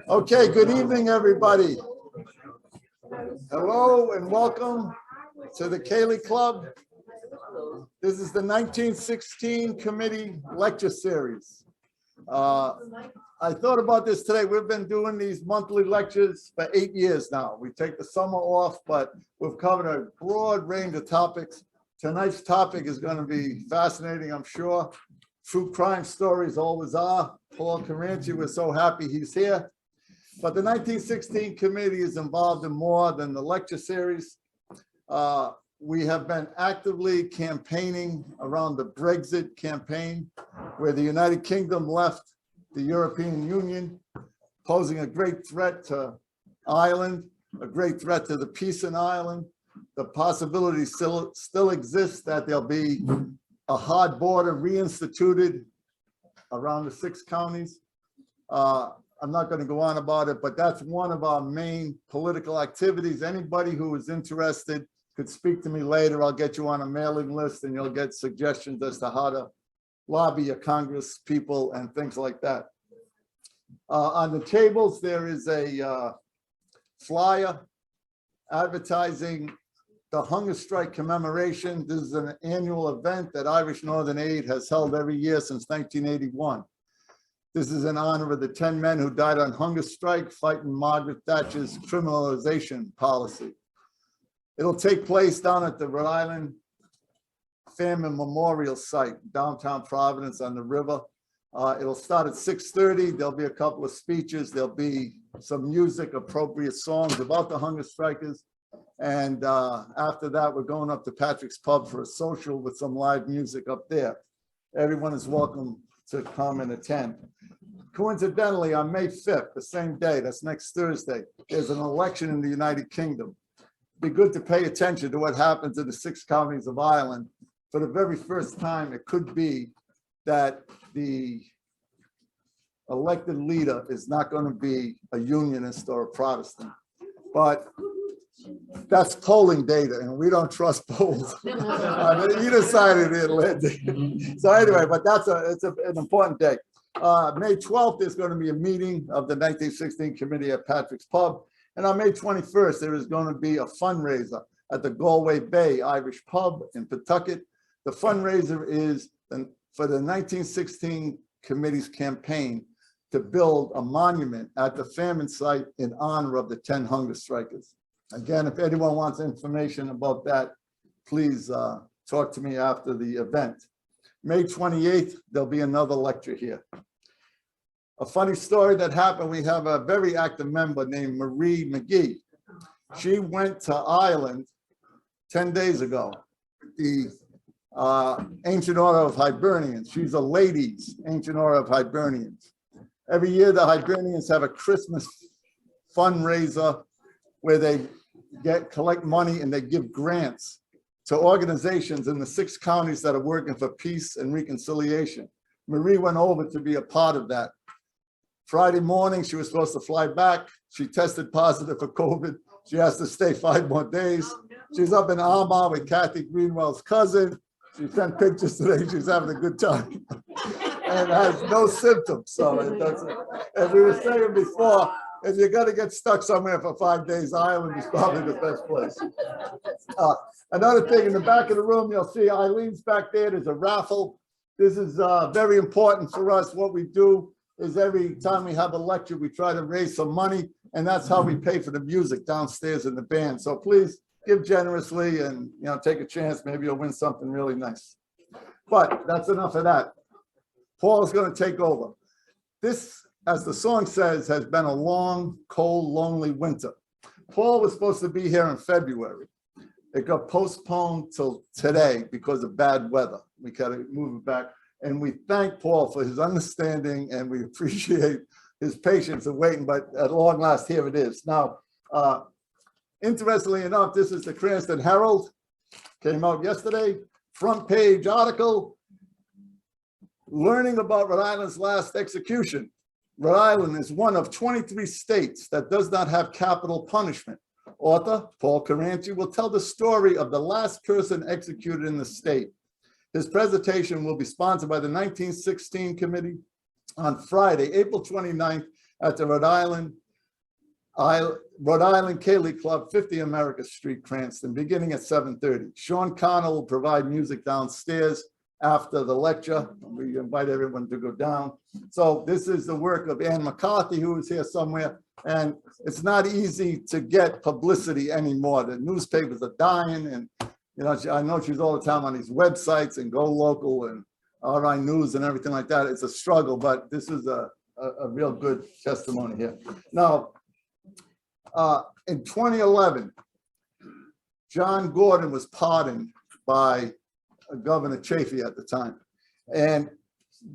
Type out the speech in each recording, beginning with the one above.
Okay, good evening, everybody. Hello and welcome to the Cayley Club. This is the 1916 Committee Lecture Series. I thought about this today. We've been doing these monthly lectures for 8 years now. We take the summer off, but we've covered a broad range of topics. Tonight's topic is going to be fascinating, I'm sure. True crime stories always are. Paul Caranci, we're so happy he's here. But the 1916 committee is involved in more than the lecture series. We have been actively campaigning around the Brexit campaign, where the United Kingdom left the European Union, posing a great threat to Ireland, a great threat to the peace in Ireland. The possibility still exists that there'll be a hard border reinstituted around the 6 counties. I'm not going to go on about it, but that's one of our main political activities. Anybody who is interested could speak to me later. I'll get you on a mailing list and you'll get suggestions as to how to lobby your Congress people and things like that. On the tables, there is a flyer advertising the hunger strike commemoration. This is an annual event that Irish Northern Aid has held every year since 1981. This is in honor of the 10 men who died on hunger strike fighting Margaret Thatcher's criminalization policy. It'll take place down at the Rhode Island Famine Memorial Site, downtown Providence on the river. It'll start at 6:30. There'll be a couple of speeches. There'll be some music, appropriate songs about the hunger strikers. And after that, we're going up to Patrick's Pub for a social with some live music up there. Everyone is welcome to come and attend. Coincidentally, on May 5th, the same day, that's next Thursday, there's an election in the United Kingdom. It'd be good to pay attention to what happens in the 6 counties of Ireland. For the very first time, it could be that the elected leader is not going to be a unionist or a Protestant. But that's polling data, and we don't trust polls. You decided it, Lindsay. So anyway, but it's an important day. May 12th, there's going to be a meeting of the 1916 committee at Patrick's Pub. And on May 21st, there is going to be a fundraiser at the Galway Bay Irish Pub in Pawtucket. The fundraiser is for the 1916 committee's campaign to build a monument at the famine site in honor of the 10 hunger strikers. Again, if anyone wants information about that, please talk to me after the event. May 28th, there'll be another lecture here. A funny story that happened, we have a very active member named Marie McGee. She went to Ireland 10 days ago, the Ancient Order of Hibernians. She's a ladies' Ancient Order of Hibernians. Every year, the Hibernians have a Christmas fundraiser where they collect money and they give grants to organizations in the 6 counties that are working for peace and reconciliation. Marie went over to be a part of that. Friday morning, she was supposed to fly back. She tested positive for COVID. She has to stay 5 more days. She's up in Armagh with Kathy Greenwell's cousin. She sent pictures today. She's having a good time and has no symptoms. So as we were saying before, if you're going to get stuck somewhere for 5 days, Ireland is probably the best place. Another thing, in the back of the room, you'll see Eileen's back there. There's a raffle. This is very important for us. What we do is every time we have a lecture, we try to raise some money, and that's how we pay for the music downstairs in the band. So please give generously and take a chance. Maybe you'll win something really nice. But that's enough of that. Paul is going to take over. This, as the song says, has been a long, cold, lonely winter. Paul was supposed to be here in February. It got postponed till today because of bad weather. We got to move it back. And we thank Paul for his understanding, and we appreciate his patience of waiting, but at long last, here it is. Now, interestingly enough, this is the Cranston Herald, came out yesterday, front page article, learning about Rhode Island's last execution. Rhode Island is one of 23 states that does not have capital punishment. Author Paul Caranci will tell the story of the last person executed in the state. His presentation will be sponsored by the 1916 committee on Friday, April 29th at the Rhode Island Cayley Club, 50 America Street, Cranston, beginning at 7:30. Sean Connell will provide music downstairs after the lecture. We invite everyone to go down. So this is the work of Ann McCarthy, who is here somewhere. And it's not easy to get publicity anymore. The newspapers are dying, and I know she's all the time on these websites and Go Local and RI News and everything like that. It's a struggle, but this is a real good testimony here. Now, in 2011, Johngordon was pardoned by Governor Chafee at the time. And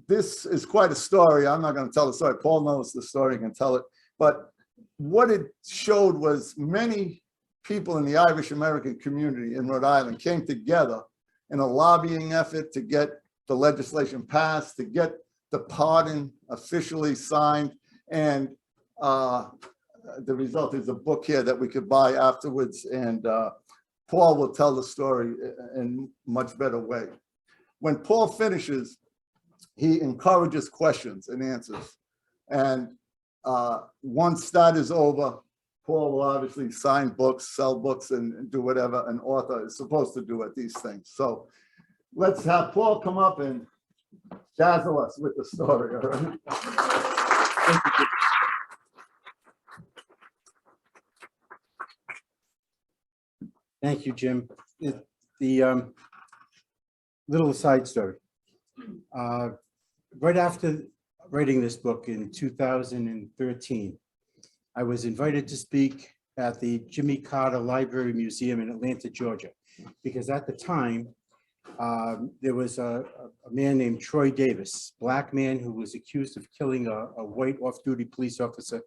this is quite a story. I'm not going to tell the story. Paul knows the story, can tell it. But what it showed was many people in the Irish American community in Rhode Island came together in a lobbying effort to get the legislation passed, to get the pardon officially signed. And the result is a book here that we could buy afterwards. And Paul will tell the story in a much better way. When Paul finishes, he encourages questions and answers. And once that is over, Paul will obviously sign books, sell books, and do whatever an author is supposed to do at these things. So let's have Paul come up and dazzle us with the story. All right? Thank you, Jim. The little side story. Right after writing this book in 2013, I was invited to speak at the Jimmy Carter Library Museum in Atlanta, Georgia, because at the time, there was a man named Troy Davis, black man who was accused of killing a white off-duty police officer.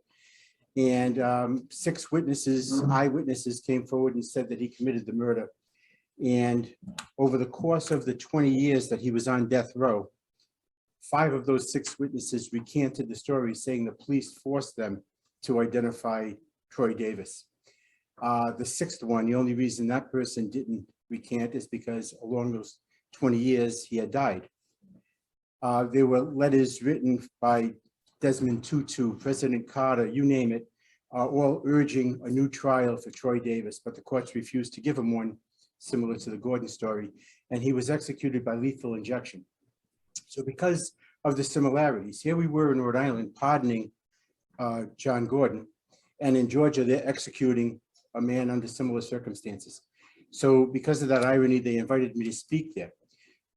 And 6 witnesses, eyewitnesses, came forward and said that he committed the murder. And over the course of the 20 years that he was on death row, 5 of those 6 witnesses recanted the story, saying the police forced them to identify Troy Davis. The 6th one, the only reason that person didn't recant is because along those 20 years he had died. There were letters written by Desmond Tutu, President Carter, you name it, all urging a new trial for Troy Davis, but the courts refused to give him one, similar to the Gordon story, and he was executed by lethal injection. So because of the similarities, here we were in Rhode Island pardoning Johngordon, and in Georgia they're executing a man under similar circumstances. So because of that irony, they invited me to speak there.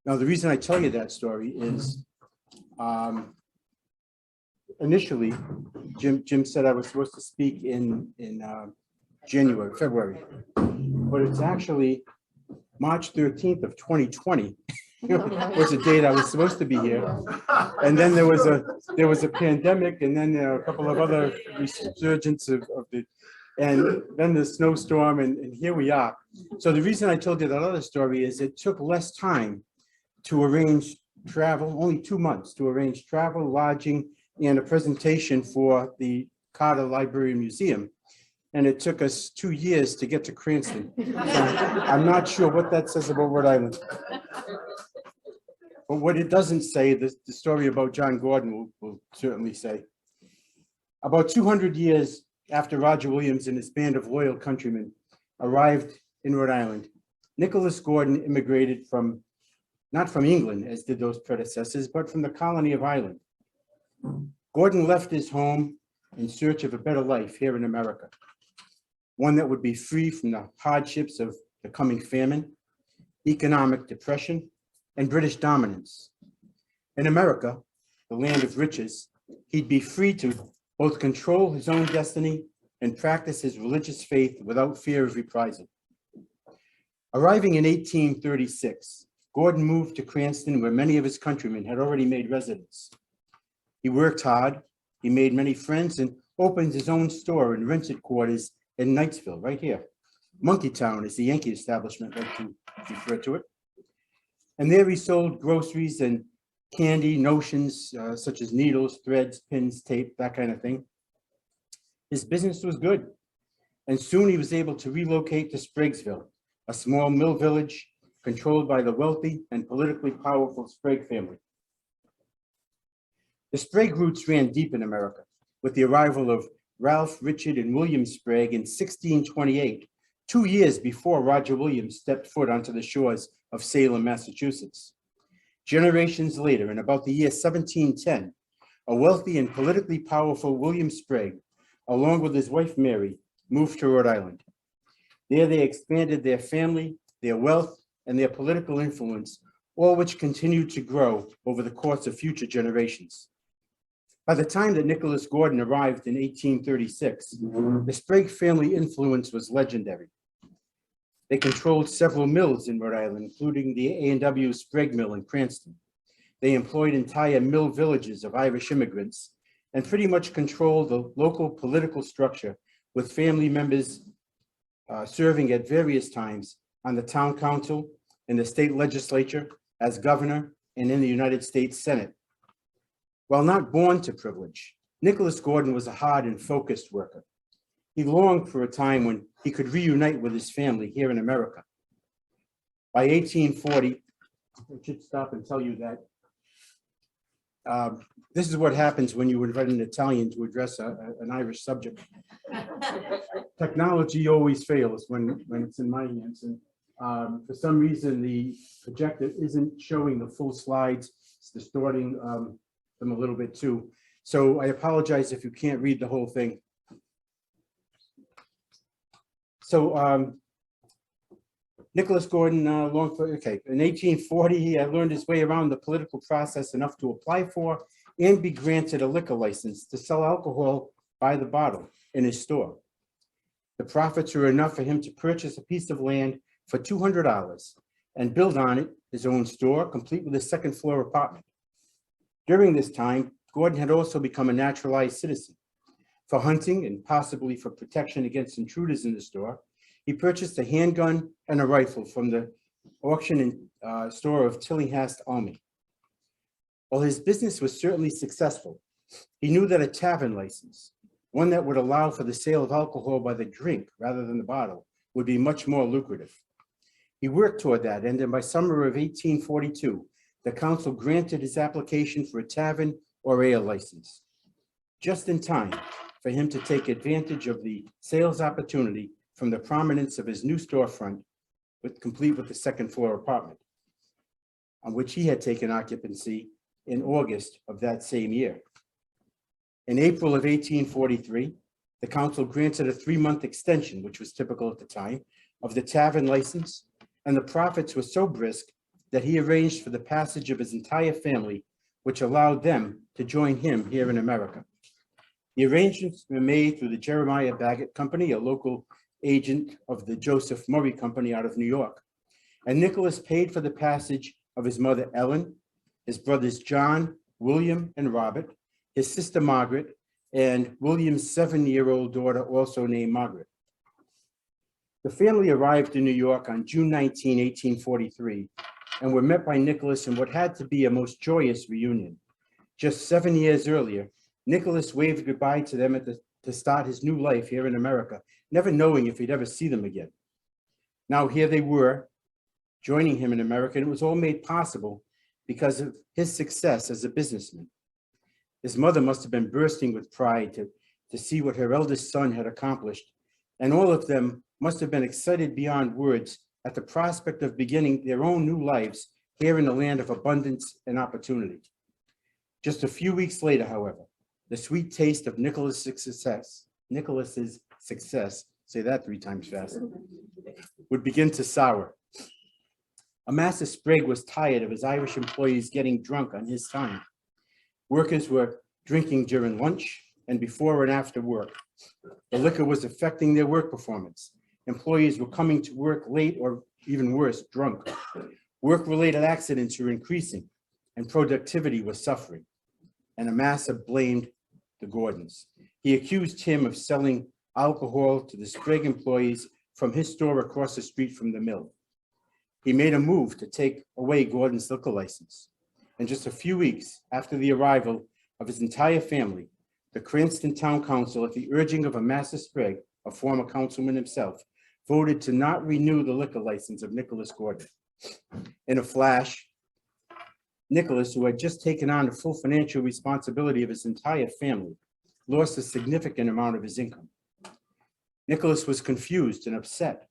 Now, the reason I tell you that story is initially, Jim said I was supposed to speak in February, but it's actually March 13th of 2020 was the date I was supposed to be here. And then there was a pandemic, and then a couple of other resurgence of the, and then the snowstorm, and here we are. So the reason I told you that other story is it took less time to arrange travel, only 2 months to arrange travel, lodging, and a presentation for the Carter Library Museum. And it took us 2 years to get to Cranston. So I'm not sure what that says about Rhode Island. But what it doesn't say, the story about Johngordon will certainly say. About 200 years after Roger Williams and his band of loyal countrymen arrived in Rhode Island, Nicholas Gordon immigrated from, not from England, as did those predecessors, but from the colony of Ireland. Gordon left his home in search of a better life here in America, one that would be free from the hardships of the coming famine, economic depression, and British dominance. In America, the land of riches, he'd be free to both control his own destiny and practice his religious faith without fear of reprisal. Arriving in 1836, Gordon moved to Cranston, where many of his countrymen had already made residence. He worked hard, he made many friends, and opened his own store and rented quarters in Knightsville, right here. Monkeytown is the Yankee establishment, like to refer to it. And there he sold groceries and candy, notions such as needles, threads, pins, tape, that kind of thing. His business was good, and soon he was able to relocate to Spriggsville, a small mill village controlled by the wealthy and politically powerful Sprague family. The Sprague roots ran deep in America with the arrival of Ralph, Richard, and William Sprague in 1628, 2 years before Roger Williams stepped foot onto the shores of Salem, Massachusetts. Generations later, in about the year 1710, a wealthy and politically powerful William Sprague, along with his wife Mary, moved to Rhode Island. There they expanded their family, their wealth, and their political influence, all which continued to grow over the course of future generations. By the time that Nicholas Gordon arrived in 1836, the Sprague family influence was legendary. They controlled several mills in Rhode Island, including the A&W Sprague Mill in Cranston. They employed entire mill villages of Irish immigrants and pretty much controlled the local political structure, with family members serving at various times on the town council, in the state legislature, as governor, and in the United States Senate. While not born to privilege, Nicholas Gordon was a hard and focused worker. He longed for a time when he could reunite with his family here in America. By 1840, I should stop and tell you that this is what happens when you invite an Italian to address an Irish subject. Technology always fails when it's in my hands. And for some reason, the projector isn't showing the full slides. It's distorting them a little bit too. So I apologize if you can't read the whole thing. So Nicholas Gordon, in 1840, he had learned his way around the political process enough to apply for and be granted a liquor license to sell alcohol by the bottle in his store. The profits were enough for him to purchase a piece of land for $200 and build on it his own store, complete with a second floor apartment. During this time, Gordon had also become a naturalized citizen. For hunting and possibly for protection against intruders in the store, he purchased a handgun and a rifle from the auction and store of Tillinghast Army. While his business was certainly successful, he knew that a tavern license, one that would allow for the sale of alcohol by the drink rather than the bottle, would be much more lucrative. He worked toward that, and then by summer of 1842, the council granted his application for a tavern or ale license, just in time for him to take advantage of the sales opportunity from the prominence of his new storefront, complete with the second floor apartment, on which he had taken occupancy in August of that same year. In April of 1843, the council granted a 3-month extension, which was typical at the time, of the tavern license, and the profits were so brisk that he arranged for the passage of his entire family, which allowed them to join him here in America. The arrangements were made through the Jeremiah Baggett Company, a local agent of the Joseph Murray Company out of New York. And Nicholas paid for the passage of his mother Ellen, his brothers John, William, and Robert, his sister Margaret, and William's 7-year-old daughter, also named Margaret. The family arrived in New York on June 19, 1843, and were met by Nicholas in what had to be a most joyous reunion. Just 7 years earlier, Nicholas waved goodbye to them to start his new life here in America, never knowing if he'd ever see them again. Now here they were, joining him in America, and it was all made possible because of his success as a businessman. His mother must have been bursting with pride to see what her eldest son had accomplished, and all of them must have been excited beyond words at the prospect of beginning their own new lives here in the land of abundance and opportunity. Just a few weeks later, however, the sweet taste of Nicholas's success, say that 3 times fast, would begin to sour. Amasa Sprague was tired of his Irish employees getting drunk on his time. Workers were drinking during lunch and before and after work. The liquor was affecting their work performance. Employees were coming to work late or even worse, drunk. Work-related accidents were increasing and productivity was suffering. And Amasa blamed the Gordons. He accused him of selling alcohol to the Sprague employees from his store across the street from the mill. He made a move to take away Gordon's liquor license. And just a few weeks after the arrival of his entire family, the Cranston Town Council, at the urging of Amasa Sprague, a former councilman himself, voted to not renew the liquor license of Nicholas Gordon. In a flash, Nicholas, who had just taken on the full financial responsibility of his entire family, lost a significant amount of his income. Nicholas was confused and upset.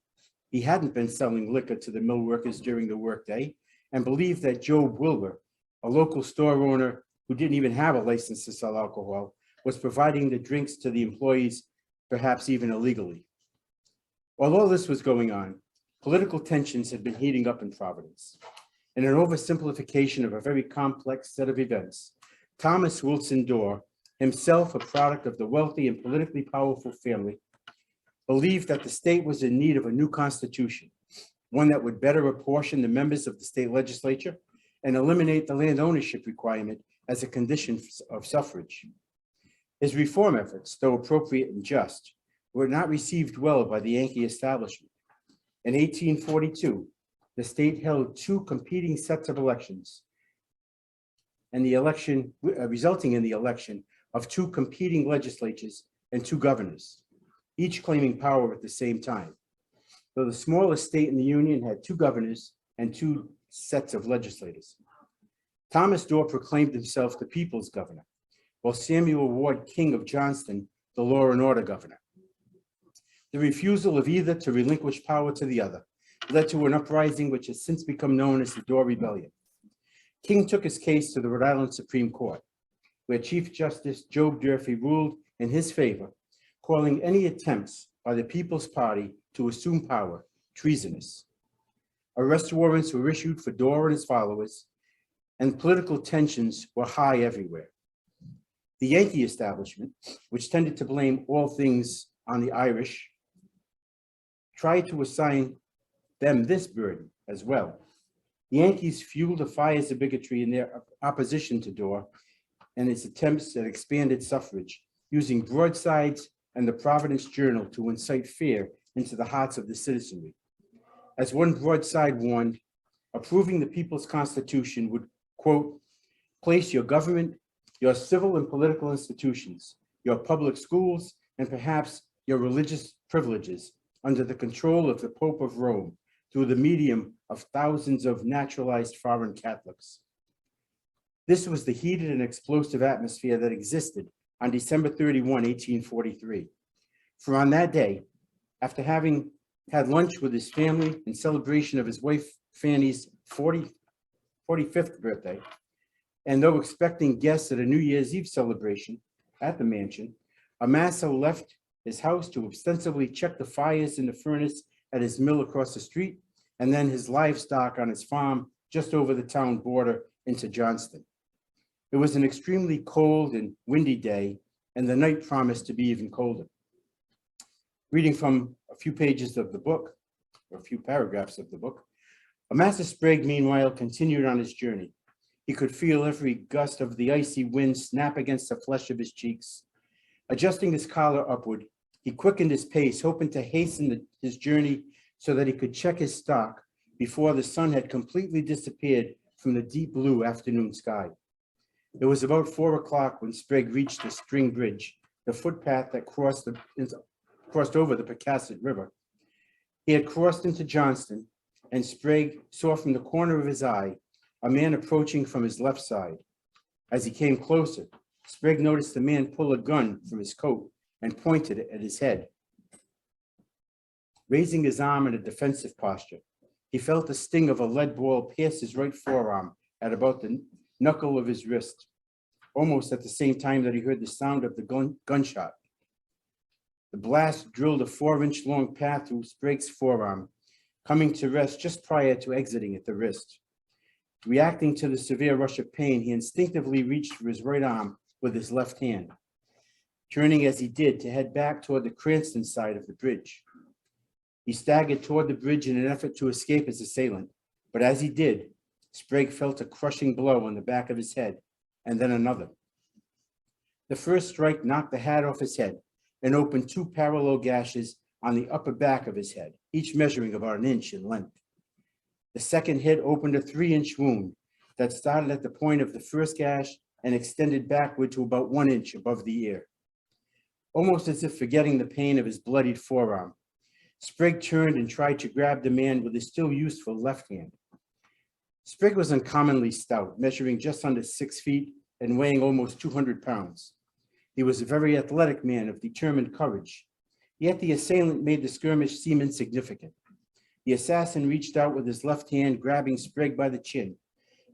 He hadn't been selling liquor to the mill workers during the workday and believed that Job Wilbur, a local store owner who didn't even have a license to sell alcohol, was providing the drinks to the employees, perhaps even illegally. While all this was going on, political tensions had been heating up in Providence. In an oversimplification of a very complex set of events, Thomas Wilson Dorr, himself a product of the wealthy and politically powerful family, believed that the state was in need of a new constitution, one that would better apportion the members of the state legislature and eliminate the land ownership requirement as a condition of suffrage. His reform efforts, though appropriate and just, were not received well by the Yankee establishment. In 1842, the state held two competing sets of elections, and the election resulting in the election of two competing legislatures and two governors, each claiming power at the same time. Though the smallest state in the Union had two governors and two sets of legislators. Thomas Dorr proclaimed himself the people's governor, while Samuel Ward King of Johnston, the law and order governor. The refusal of either to relinquish power to the other led to an uprising which has since become known as the Dorr Rebellion. King took his case to the Rhode Island Supreme Court, where Chief Justice Job Durfee ruled in his favor, calling any attempts by the People's Party to assume power treasonous. Arrest warrants were issued for Dorr and his followers, and political tensions were high everywhere. The Yankee establishment, which tended to blame all things on the Irish, tried to assign them this burden as well. The Yankees fueled the fires of bigotry in their opposition to Dorr and its attempts at expanded suffrage, using broadsides and the Providence Journal to incite fear into the hearts of the citizenry. As one broadside warned, approving the People's Constitution would, quote, place your government, your civil and political institutions, your public schools, and perhaps your religious privileges under the control of the Pope of Rome through the medium of thousands of naturalized foreign Catholics. This was the heated and explosive atmosphere that existed on December 31, 1843. For on that day, after having had lunch with his family in celebration of his wife Fanny's 45th birthday, and though expecting guests at a New Year's Eve celebration at the mansion, Amasso left his house to ostensibly check the fires in the furnace at his mill across the street, and then his livestock on his farm just over the town border into Johnston. It was an extremely cold and windy day, and the night promised to be even colder. Reading from a few pages of the book, or a few paragraphs of the book, Amasa Sprague, meanwhile, continued on his journey. He could feel every gust of the icy wind snap against the flesh of his cheeks. Adjusting his collar upward, he quickened his pace, hoping to hasten his journey so that he could check his stock before the sun had completely disappeared from the deep blue afternoon sky. It was about 4 o'clock when Sprague reached the String Bridge, the footpath that crossed over the Pecasset River. He had crossed into Johnston, and Sprague saw from the corner of his eye a man approaching from his left side. As he came closer, Sprague noticed the man pull a gun from his coat and pointed it at his head. Raising his arm in a defensive posture, he felt the sting of a lead ball pierce his right forearm at about the knuckle of his wrist, almost at the same time that he heard the sound of the gunshot. The blast drilled a 4-inch long path through Sprague's forearm, coming to rest just prior to exiting at the wrist. Reacting to the severe rush of pain, he instinctively reached for his right arm with his left hand, turning as he did to head back toward the Cranston side of the bridge. He staggered toward the bridge in an effort to escape his assailant, but as he did, Sprague felt a crushing blow on the back of his head, and then another. The first strike knocked the hat off his head and opened 2 parallel gashes on the upper back of his head, each measuring about 1 inch in length. The second hit opened a 3-inch wound that started at the point of the first gash and extended backward to about 1 inch above the ear. Almost as if forgetting the pain of his bloodied forearm, Sprague turned and tried to grab the man with his still useful left hand. Sprigg was uncommonly stout, measuring just under 6 feet and weighing almost 200 pounds. He was a very athletic man of determined courage, yet the assailant made the skirmish seem insignificant. The assassin reached out with his left hand, grabbing Sprigg by the chin.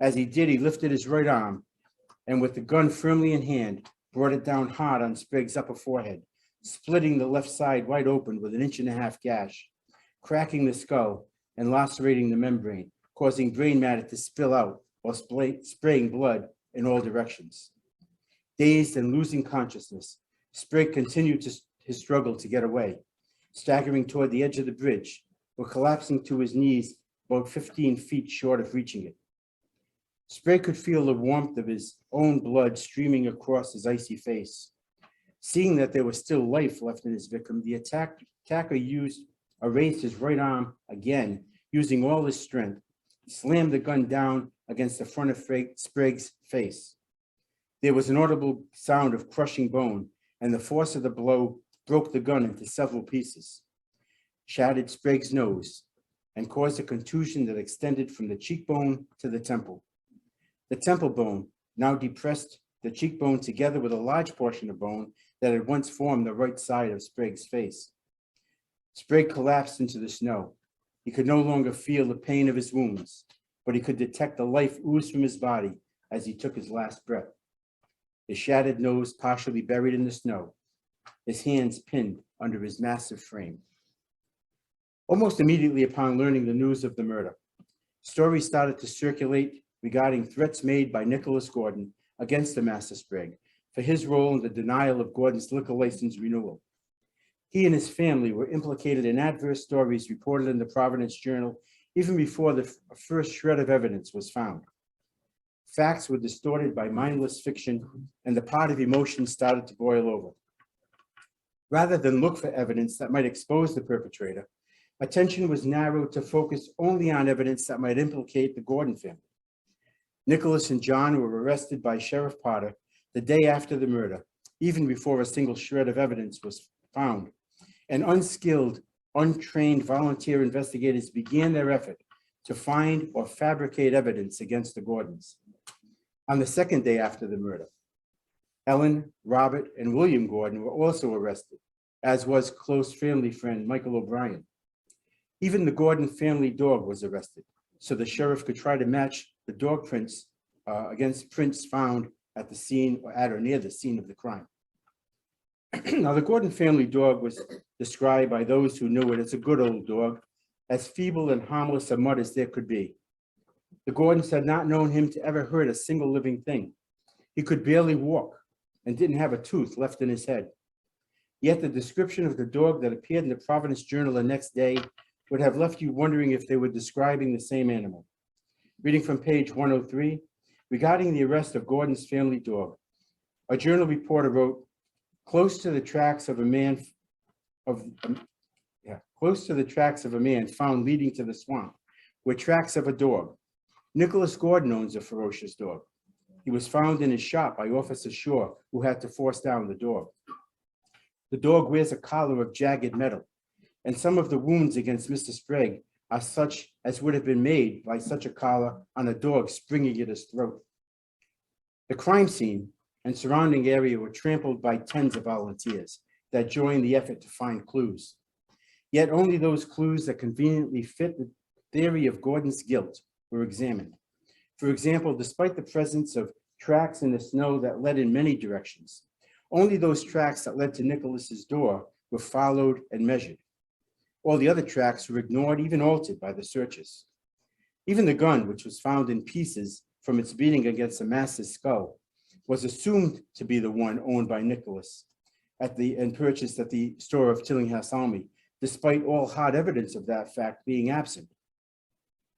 As he did, he lifted his right arm and with the gun firmly in hand, brought it down hard on Sprigg's upper forehead, splitting the left side wide open with an 1.5 inch gash, cracking the skull and lacerating the membrane, causing brain matter to spill out while spraying blood in all directions. Dazed and losing consciousness, Sprigg continued his struggle to get away, staggering toward the edge of the bridge, but collapsing to his knees about 15 feet short of reaching it. Sprigg could feel the warmth of his own blood streaming across his icy face. Seeing that there was still life left in his victim, the attacker raised his right arm again, using all his strength, slammed the gun down against the front of Sprigg's face. There was an audible sound of crushing bone, and the force of the blow broke the gun into several pieces, shattered Sprigg's nose, and caused a contusion that extended from the cheekbone to the temple. The temple bone now depressed the cheekbone together with a large portion of bone that had once formed the right side of Sprigg's face. Sprigg collapsed into the snow. He could no longer feel the pain of his wounds, but he could detect the life ooze from his body as he took his last breath. His shattered nose partially buried in the snow, his hands pinned under his massive frame. Almost immediately upon learning the news of the murder, stories started to circulate regarding threats made by Nicholas Gordon against the Master Sprigg for his role in the denial of Gordon's liquor license renewal. He and his family were implicated in adverse stories reported in the Providence Journal even before the first shred of evidence was found. Facts were distorted by mindless fiction, and the pot of emotion started to boil over. Rather than look for evidence that might expose the perpetrator, attention was narrowed to focus only on evidence that might implicate the Gordon family. Nicholas and John were arrested by Sheriff Potter the day after the murder, even before a single shred of evidence was found, and unskilled, untrained volunteer investigators began their effort to find or fabricate evidence against the Gordons. On the second day after the murder, Ellen, Robert, and William Gordon were also arrested, as was close family friend Michael O'Brien. Even the Gordon family dog was arrested, so the sheriff could try to match the dog prints against prints found at the scene or at or near the scene of the crime. Now, the Gordon family dog was described by those who knew it as a good old dog, as feeble and harmless a mutt as there could be. The Gordons had not known him to ever hurt a single living thing. He could barely walk and didn't have a tooth left in his head. Yet the description of the dog that appeared in the Providence Journal the next day would have left you wondering if they were describing the same animal. Reading from page 103, regarding the arrest of Gordon's family dog, a journal reporter wrote, close to the tracks of a man found leading to the swamp were tracks of a dog. Nicholas Gordon owns a ferocious dog. He was found in his shop by Officer Shaw, who had to force down the dog. The dog wears a collar of jagged metal, and some of the wounds against Mr. Sprigg are such as would have been made by such a collar on a dog springing at his throat. The crime scene and surrounding area were trampled by tens of volunteers that joined the effort to find clues. Yet only those clues that conveniently fit the theory of Gordon's guilt were examined. For example, despite the presence of tracks in the snow that led in many directions, only those tracks that led to Nicholas's door were followed and measured. All the other tracks were ignored, even altered by the searchers. Even the gun, which was found in pieces from its beating against the master's skull, was assumed to be the one owned by Nicholas and purchased at the store of Tillinghast Army, despite all hard evidence of that fact being absent.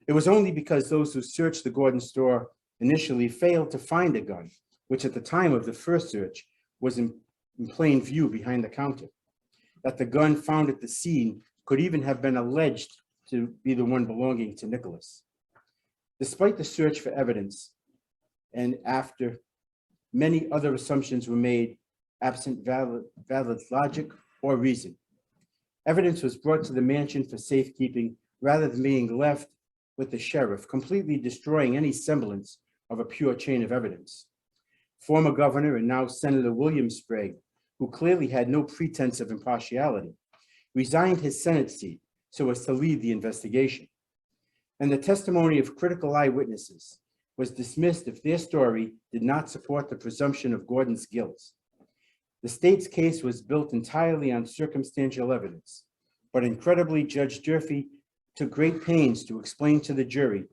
It was only because those who searched the Gordon store initially failed to find a gun, which at the time of the first search was in plain view behind the counter, that the gun found at the scene could even have been alleged to be the one belonging to Nicholas. Despite the search for evidence, and after many other assumptions were made absent valid logic or reason, evidence was brought to the mansion for safekeeping rather than being left with the sheriff, completely destroying any semblance of a pure chain of evidence. Former Governor and now Senator William Sprague, who clearly had no pretense of impartiality, resigned his Senate seat so as to lead the investigation. And the testimony of critical eyewitnesses was dismissed if their story did not support the presumption of Gordon's guilt. The state's case was built entirely on circumstantial evidence, but incredibly, Judge Durfee took great pains to explain to the jury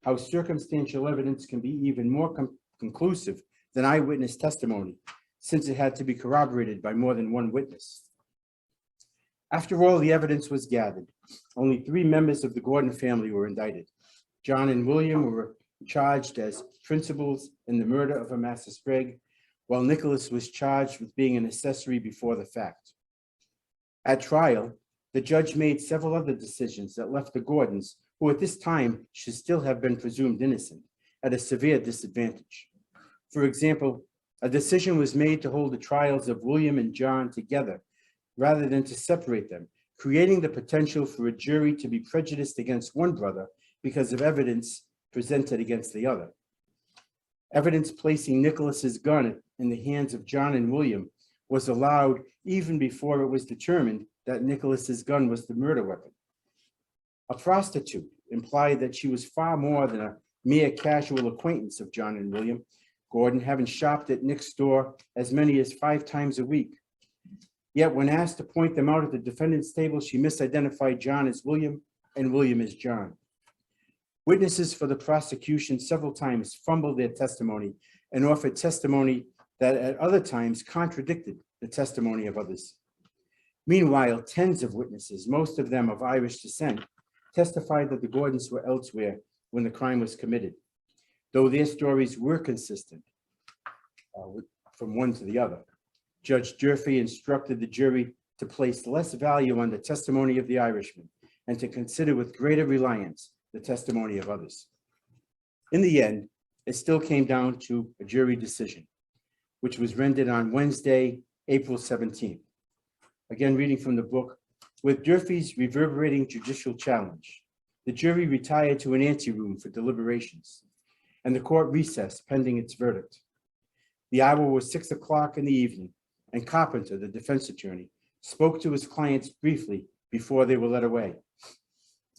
how circumstantial evidence can be even more conclusive than eyewitness testimony, since it had to be corroborated by more than one witness. After all the evidence was gathered, only 3 members of the Gordon family were indicted. John and William were charged as principals in the murder of Amasa Sprague, while Nicholas was charged with being an accessory before the fact. At trial, the judge made several other decisions that left the Gordons, who at this time should still have been presumed innocent, at a severe disadvantage. For example, a decision was made to hold the trials of William and John together rather than to separate them, creating the potential for a jury to be prejudiced against one brother because of evidence presented against the other. Evidence placing Nicholas's gun in the hands of John and William was allowed even before it was determined that Nicholas's gun was the murder weapon. A prostitute implied that she was far more than a mere casual acquaintance of John and William Gordon, having shopped at Nick's store as many as 5 times a week. Yet when asked to point them out at the defendant's table, she misidentified John as William and William as John. Witnesses for the prosecution several times fumbled their testimony and offered testimony that at other times contradicted the testimony of others. Meanwhile, tens of witnesses, most of them of Irish descent, testified that the Gordons were elsewhere when the crime was committed, though their stories were consistent from one to the other. Judge Durfee instructed the jury to place less value on the testimony of the Irishman and to consider with greater reliance the testimony of others. In the end, it still came down to a jury decision, which was rendered on Wednesday, April 17th. Again, reading from the book, with Durfee's reverberating judicial challenge, the jury retired to an anteroom for deliberations, and the court recessed pending its verdict. The hour was 6 o'clock in the evening, and Carpenter, the defense attorney, spoke to his clients briefly before they were led away,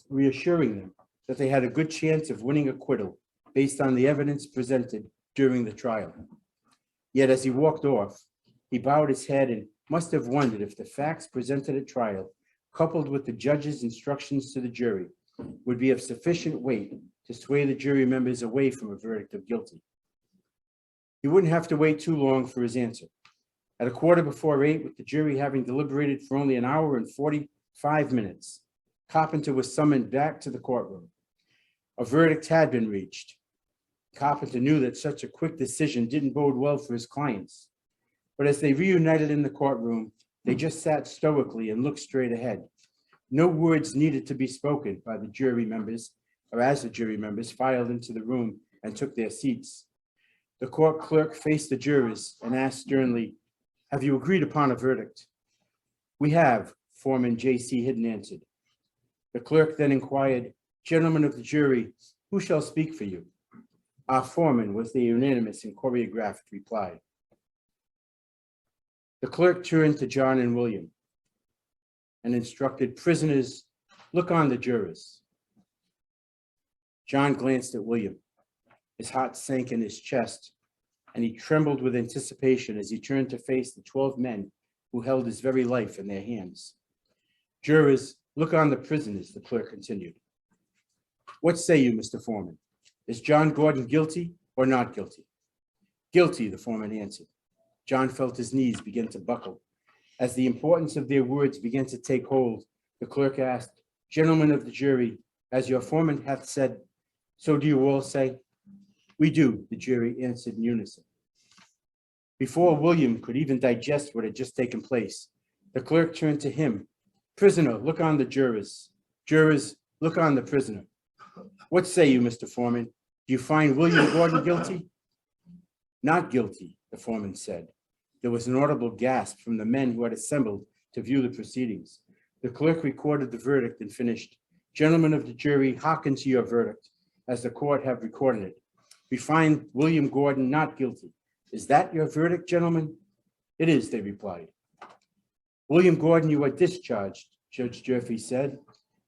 reassuring them that they had a good chance of winning acquittal based on the evidence presented during the trial. Yet as he walked off, he bowed his head and must have wondered if the facts presented at trial, coupled with the judge's instructions to the jury, would be of sufficient weight to sway the jury members away from a verdict of guilty. He wouldn't have to wait too long for his answer. At 8:15, with the jury having deliberated for only an hour and 45 minutes, Carpenter was summoned back to the courtroom. A verdict had been reached. Carpenter knew that such a quick decision didn't bode well for his clients. But as they reunited in the courtroom, they just sat stoically and looked straight ahead. No words needed to be spoken by the jury members, or as the jury members filed into the room and took their seats. The court clerk faced the jurors and asked sternly, "Have you agreed upon a verdict?" "We have," Foreman J.C. Hidden answered. The clerk then inquired, "Gentlemen of the jury, who shall speak for you?" "Our foreman," was the unanimous and choreographed reply. The clerk turned to John and William and instructed, "Prisoners, look on the jurors." John glanced at William. His heart sank in his chest, and he trembled with anticipation as he turned to face the 12 men who held his very life in their hands. "Jurors, look on the prisoners," the clerk continued. "What say you, Mr. Foreman? Is John Gordon guilty or not guilty?" "Guilty," the foreman answered. John felt his knees begin to buckle. As the importance of their words began to take hold, the clerk asked, "Gentlemen of the jury, as your foreman hath said, so do you all say?" "We do," the jury answered in unison. Before William could even digest what had just taken place, the clerk turned to him. "Prisoner, look on the jurors. Jurors, look on the prisoner. What say you, Mr. Foreman? Do you find William Gordon guilty?" "Not guilty," the foreman said. There was an audible gasp from the men who had assembled to view the proceedings. The clerk recorded the verdict and finished, Gentlemen of the jury, hearken to your verdict, as the court have recorded it. We find William Gordon not guilty. Is that your verdict, gentlemen? It is, they replied. William Gordon, you are discharged, Judge Durfee said.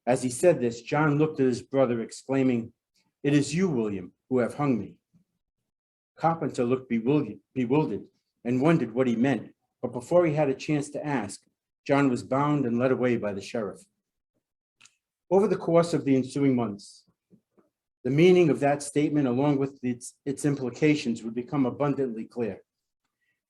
As he said this, John looked at his brother, exclaiming, "It is you, William, who have hung me." Carpenter looked bewildered and wondered what he meant, but before he had a chance to ask, John was bound and led away by the sheriff. Over the course of the ensuing months, the meaning of that statement, along with its implications, would become abundantly clear.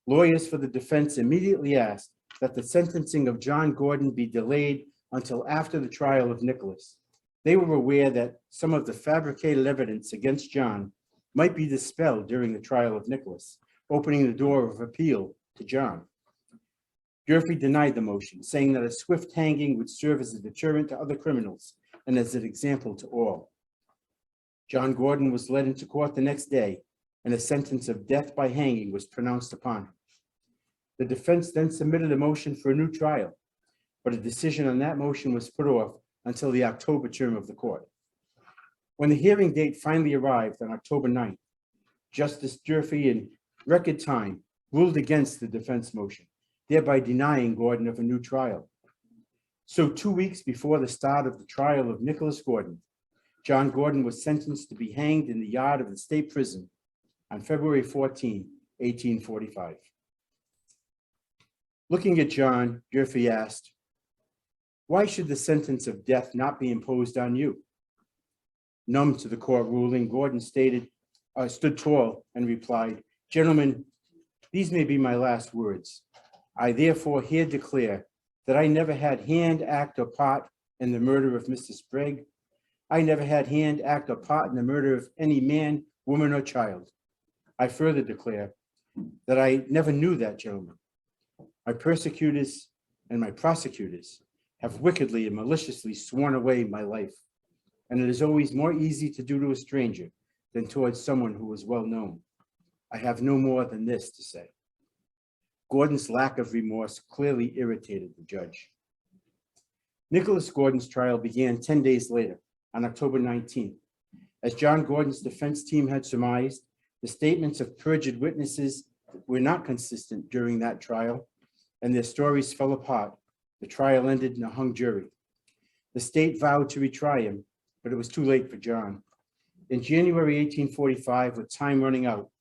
Lawyers for the defense immediately asked that the sentencing of John Gordon be delayed until after the trial of Nicholas. They were aware that some of the fabricated evidence against John might be dispelled during the trial of Nicholas, opening the door of appeal to John. Durfee denied the motion, saying that a swift hanging would serve as a deterrent to other criminals and as an example to all. John Gordon was led into court the next day, and a sentence of death by hanging was pronounced upon him. The defense then submitted a motion for a new trial, but a decision on that motion was put off until the October term of the court. When the hearing date finally arrived on October 9th, Justice Durfee, in record time, ruled against the defense motion, thereby denying Gordon of a new trial. So 2 weeks before the start of the trial of Nicholas Gordon, John Gordon was sentenced to be hanged in the yard of the state prison on February 14, 1845. Looking at John, Durfee asked, "Why should the sentence of death not be imposed on you?" Numb to the court ruling, Gordon stood tall and replied, "Gentlemen, these may be my last words. I therefore here declare that I never had hand, act, or part in the murder of Mr. Sprague. I never had hand, act, or part in the murder of any man, woman, or child. I further declare that I never knew that gentleman. My persecutors and my prosecutors have wickedly and maliciously sworn away my life, and it is always more easy to do to a stranger than towards someone who is well known. I have no more than this to say." Gordon's lack of remorse clearly irritated the judge. Nicholas Gordon's trial began 10 days later, on October 19th. As John Gordon's defense team had surmised, the statements of perjured witnesses were not consistent during that trial, and their stories fell apart. The trial ended in a hung jury. The state vowed to retry him, but it was too late for John. In January 1845, with time running out,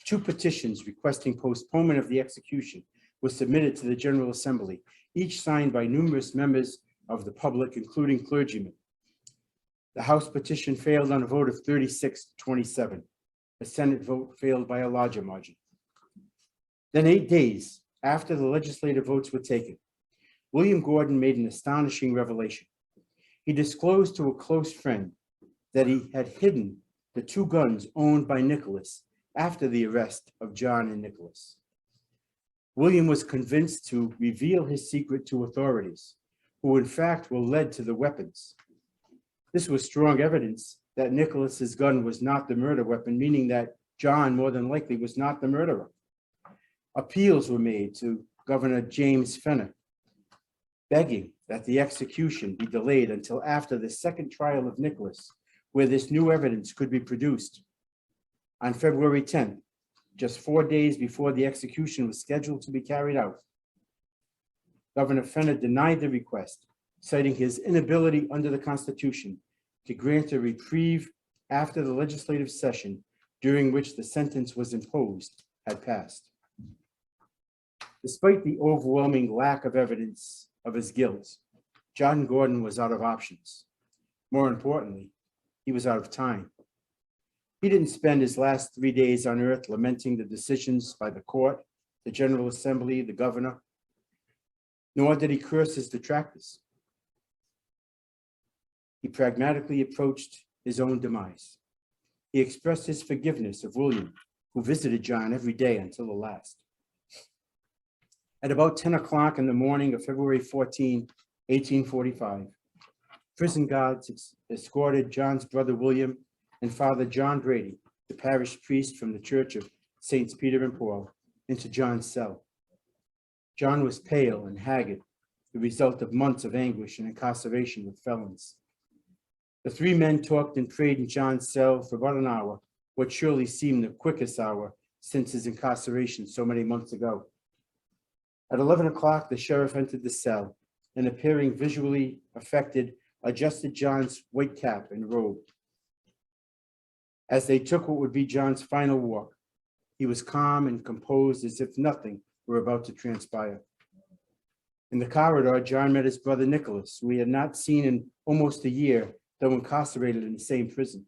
2 petitions requesting postponement of the execution were submitted to the General Assembly, each signed by numerous members of the public, including clergymen. The House petition failed on a vote of 36 to 27. The Senate vote failed by a larger margin. Then 8 days after the legislative votes were taken, William Gordon made an astonishing revelation. He disclosed to a close friend that he had hidden the 2 guns owned by Nicholas after the arrest of John and Nicholas. William was convinced to reveal his secret to authorities, who in fact were led to the weapons. This was strong evidence that Nicholas's gun was not the murder weapon, meaning that John more than likely was not the murderer. Appeals were made to Governor James Fenner, begging that the execution be delayed until after the second trial of Nicholas, where this new evidence could be produced. On February 10th, just 4 days before the execution was scheduled to be carried out, Governor Fenner denied the request, citing his inability under the Constitution to grant a reprieve after the legislative session during which the sentence was imposed had passed. Despite the overwhelming lack of evidence of his guilt, John Gordon was out of options. More importantly, he was out of time. He didn't spend his last 3 days on earth lamenting the decisions by the court, the General Assembly, the governor, nor did he curse his detractors. He pragmatically approached his own demise. He expressed his forgiveness of William, who visited John every day until the last. At about 10 o'clock in the morning of February 14, 1845, prison guards escorted John's brother William and Father John Brady, the parish priest from the Church of Saints Peter and Paul, into John's cell. John was pale and haggard, the result of months of anguish and incarceration with felons. The three men talked and prayed in John's cell for about an hour, what surely seemed the quickest hour since his incarceration so many months ago. At 11 o'clock, the sheriff entered the cell and, appearing visually affected, adjusted John's white cap and robe. As they took what would be John's final walk, he was calm and composed as if nothing were about to transpire. In the corridor, John met his brother Nicholas, who he had not seen in almost a year, though incarcerated in the same prison.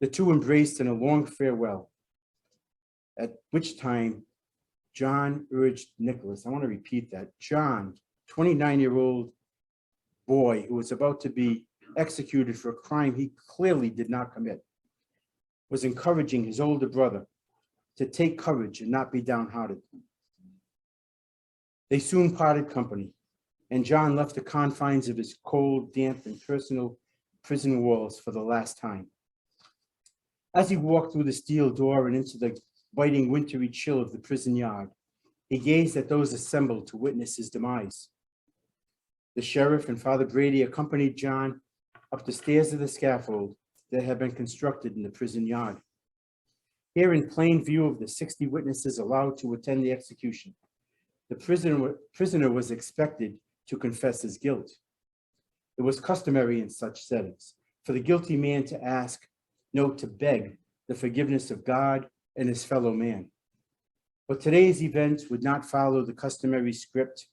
The two embraced in a long farewell, at which time John urged Nicholas, I want to repeat that, John, 29-year-old boy who was about to be executed for a crime he clearly did not commit, was encouraging his older brother to take courage and not be downhearted. They soon parted company, and John left the confines of his cold, damp, and personal prison walls for the last time. As he walked through the steel door and into the biting wintry chill of the prison yard, he gazed at those assembled to witness his demise. The sheriff and Father Brady accompanied John up the stairs of the scaffold that had been constructed in the prison yard. Here, in plain view of the 60 witnesses allowed to attend the execution, the prisoner was expected to confess his guilt. It was customary in such settings for the guilty man to ask, no, to beg the forgiveness of God and his fellow man. But today's event would not follow the customary script.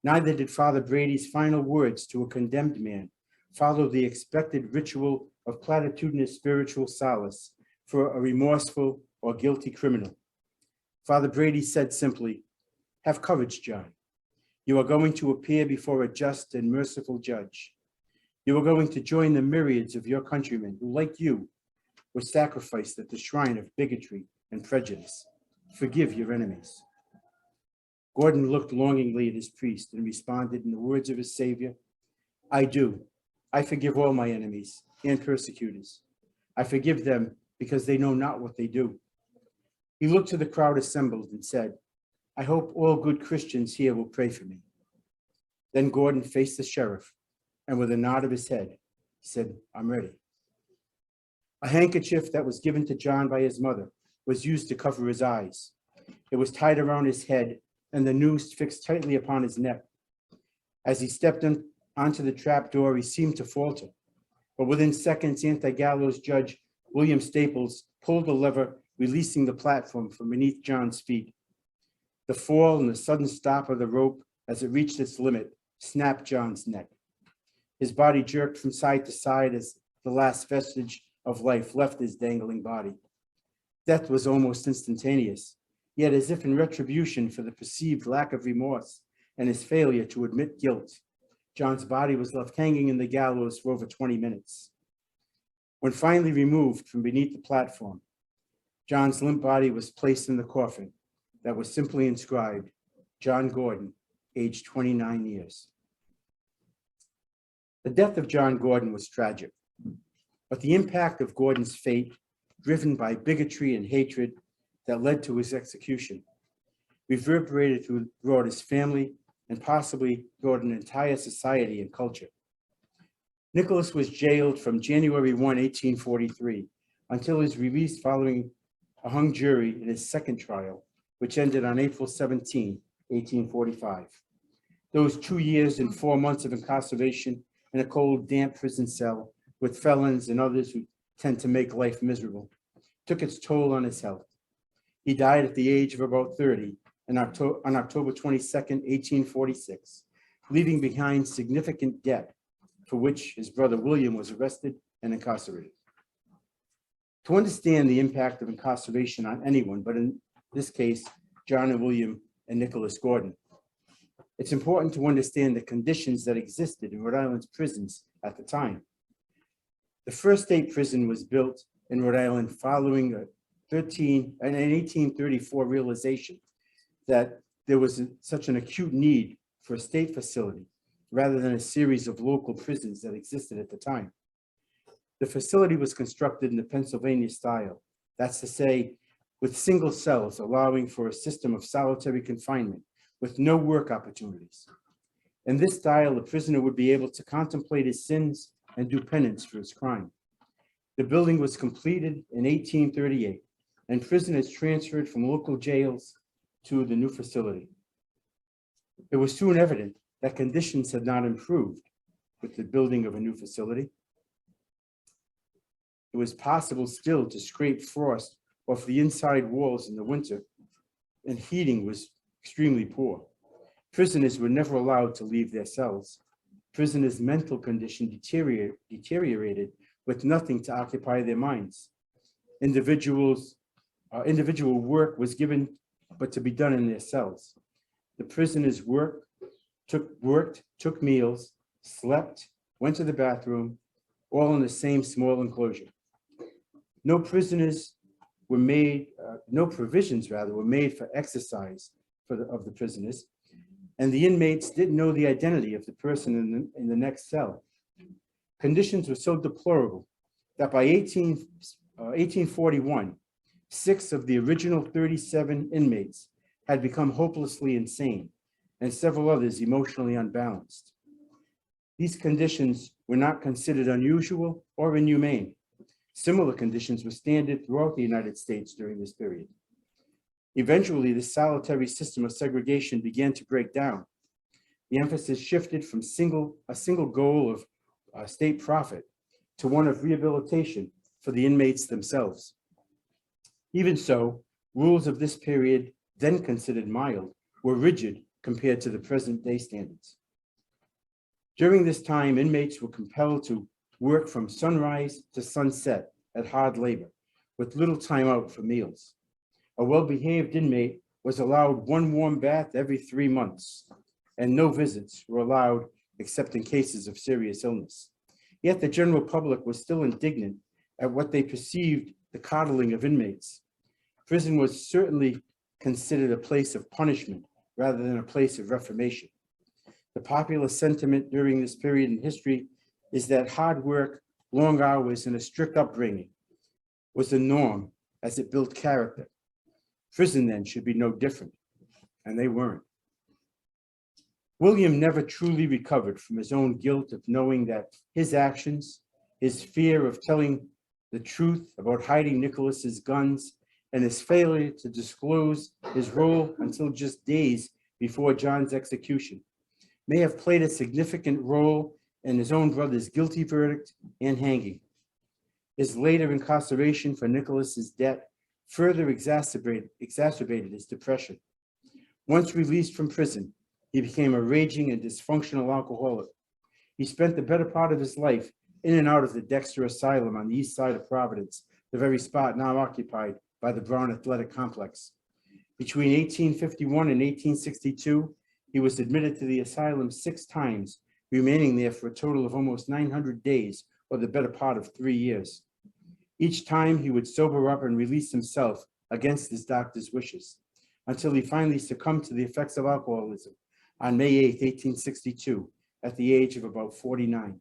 Neither did Father Brady's final words to a condemned man follow the expected ritual of platitudinous spiritual solace for a remorseful or guilty criminal. Father Brady said simply, "Have courage, John. You are going to appear before a just and merciful judge. You are going to join the myriads of your countrymen who, like you, were sacrificed at the shrine of bigotry and prejudice. Forgive your enemies." Gordon looked longingly at his priest and responded in the words of his Savior, "I do. I forgive all my enemies and persecutors. I forgive them because they know not what they do." He looked to the crowd assembled and said, "I hope all good Christians here will pray for me." Then Gordon faced the sheriff and with a nod of his head, said, "I'm ready." A handkerchief that was given to John by his mother was used to cover his eyes. It was tied around his head and the noose fixed tightly upon his neck. As he stepped onto the trap door, he seemed to falter, but within seconds, anti-gallows judge William Staples pulled the lever, releasing the platform from beneath John's feet. The fall and the sudden stop of the rope as it reached its limit snapped John's neck. His body jerked from side to side as the last vestige of life left his dangling body. Death was almost instantaneous, yet as if in retribution for the perceived lack of remorse and his failure to admit guilt, John's body was left hanging in the gallows for over 20 minutes. When finally removed from beneath the platform, John's limp body was placed in the coffin that was simply inscribed, Johngordon, age 29 years. The death of Johngordon was tragic, but the impact of Gordon's fate, driven by bigotry and hatred that led to his execution, reverberated throughout his family and possibly throughout an entire society and culture. Nicholas was jailed from January 1, 1843, until his release following a hung jury in his second trial, which ended on April 17, 1845. Those 2 years and 4 months of incarceration in a cold, damp prison cell with felons and others who tend to make life miserable took its toll on his health. He died at the age of about 30 on October 22nd, 1846, leaving behind significant debt for which his brother William was arrested and incarcerated. To understand the impact of incarceration on anyone, but in this case, John and William and Nicholas Gordon, it's important to understand the conditions that existed in Rhode Island's prisons at the time. The first state prison was built in Rhode Island following an 1834 realization that there was such an acute need for a state facility rather than a series of local prisons that existed at the time. The facility was constructed in the Pennsylvania style, that's to say, with single cells allowing for a system of solitary confinement with no work opportunities. In this style, the prisoner would be able to contemplate his sins and do penance for his crime. The building was completed in 1838, and prisoners transferred from local jails to the new facility. It was soon evident that conditions had not improved with the building of a new facility. It was possible still to scrape frost off the inside walls in the winter, and heating was extremely poor. Prisoners were never allowed to leave their cells. Prisoners' mental condition deteriorated with nothing to occupy their minds. Individual work was given, but to be done in their cells. The prisoners worked, took meals, slept, went to the bathroom, all in the same small enclosure. No provisions were made for exercise of the prisoners, and the inmates didn't know the identity of the person in the next cell. Conditions were so deplorable that by 1841, 6 of the original 37 inmates had become hopelessly insane, and several others emotionally unbalanced. These conditions were not considered unusual or inhumane. Similar conditions were standard throughout the United States during this period. Eventually, the solitary system of segregation began to break down. The emphasis shifted from a single goal of state profit to one of rehabilitation for the inmates themselves. Even so, rules of this period, then considered mild, were rigid compared to the present day standards. During this time, inmates were compelled to work from sunrise to sunset at hard labor, with little time out for meals. A well-behaved inmate was allowed 1 warm bath every 3 months, and no visits were allowed except in cases of serious illness. Yet the general public was still indignant at what they perceived the coddling of inmates. Prison was certainly considered a place of punishment rather than a place of reformation. The popular sentiment during this period in history is that hard work, long hours, and a strict upbringing was the norm as it built character. Prison then should be no different, and they weren't. William never truly recovered from his own guilt of knowing that his actions, his fear of telling the truth about hiding Nicholas's guns, and his failure to disclose his role until just days before John's execution may have played a significant role in his own brother's guilty verdict and hanging. His later incarceration for Nicholas's debt further exacerbated his depression. Once released from prison, he became a raging and dysfunctional alcoholic. He spent the better part of his life in and out of the Dexter Asylum on the east side of Providence, the very spot now occupied by the Brown Athletic Complex. Between 1851 and 1862, he was admitted to the asylum 6 times, remaining there for a total of almost 900 days, or the better part of 3 years. Each time he would sober up and release himself against his doctor's wishes, until he finally succumbed to the effects of alcoholism on May 8, 1862, at the age of about 49.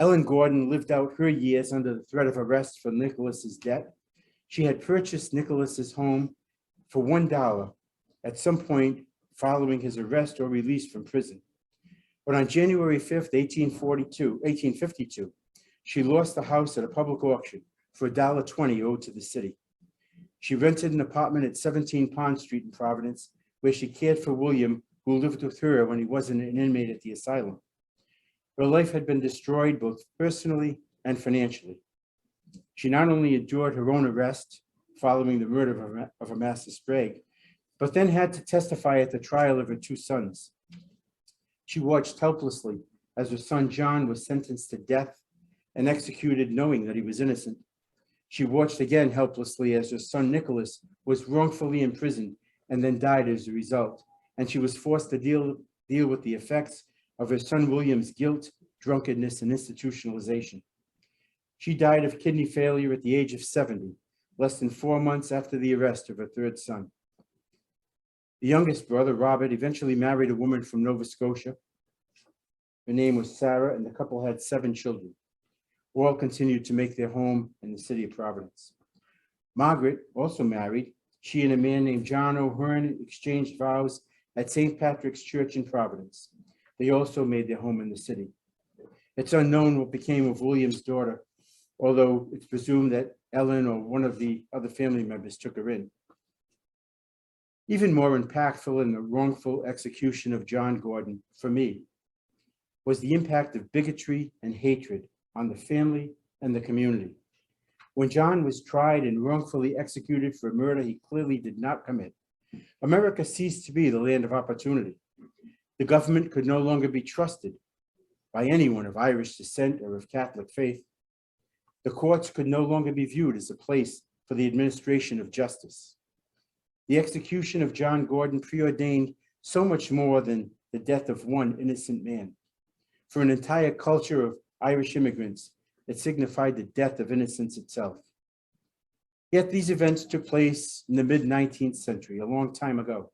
Ellen Gordon lived out her years under the threat of arrest for Nicholas's debt. She had purchased Nicholas's home for $1 at some point following his arrest or release from prison. But on January 5th, 1852, she lost the house at a public auction for $1.20 owed to the city. She rented an apartment at 17 Pond Street in Providence, where she cared for William, who lived with her when he wasn't an inmate at the asylum. Her life had been destroyed both personally and financially. She not only endured her own arrest following the murder of her master Sprague, but then had to testify at the trial of her 2 sons. She watched helplessly as her son John was sentenced to death and executed knowing that he was innocent. She watched again helplessly as her son Nicholas was wrongfully imprisoned and then died as a result, and she was forced to deal with the effects of her son William's guilt, drunkenness, and institutionalization. She died of kidney failure at the age of 70, less than 4 months after the arrest of her 3rd son. The youngest brother, Robert, eventually married a woman from Nova Scotia. Her name was Sarah, and the couple had 7 children. All continued to make their home in the city of Providence. Margaret also married. She and a man named John O'Hearn exchanged vows at St. Patrick's Church in Providence. They also made their home in the city. It's unknown what became of William's daughter, although it's presumed that Ellen or one of the other family members took her in. Even more impactful in the wrongful execution of Johngordon, for me, was the impact of bigotry and hatred on the family and the community. When John was tried and wrongfully executed for a murder he clearly did not commit, America ceased to be the land of opportunity. The government could no longer be trusted by anyone of Irish descent or of Catholic faith. The courts could no longer be viewed as a place for the administration of justice. The execution of Johngordon preordained so much more than the death of one innocent man. For an entire culture of Irish immigrants, it signified the death of innocence itself. Yet these events took place in the mid-19th century, a long time ago.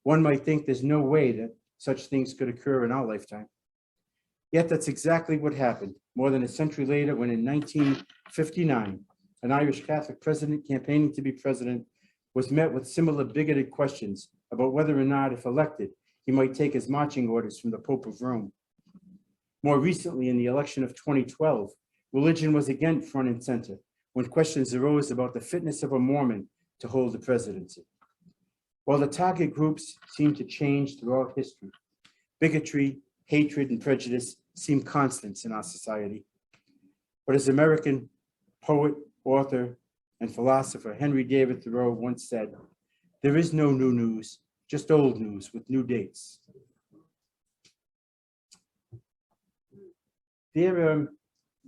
One might think there's no way that such things could occur in our lifetime. Yet that's exactly what happened more than a century later, when in 1959, an Irish Catholic president campaigning to be president was met with similar bigoted questions about whether or not, if elected, he might take his marching orders from the Pope of Rome. More recently, in the election of 2012, religion was again front and center when questions arose about the fitness of a Mormon to hold the presidency. While the target groups seem to change throughout history, bigotry, hatred, and prejudice seem constants in our society. But as American poet, author, and philosopher Henry David Thoreau once said, "There is no new news, just old news with new dates." There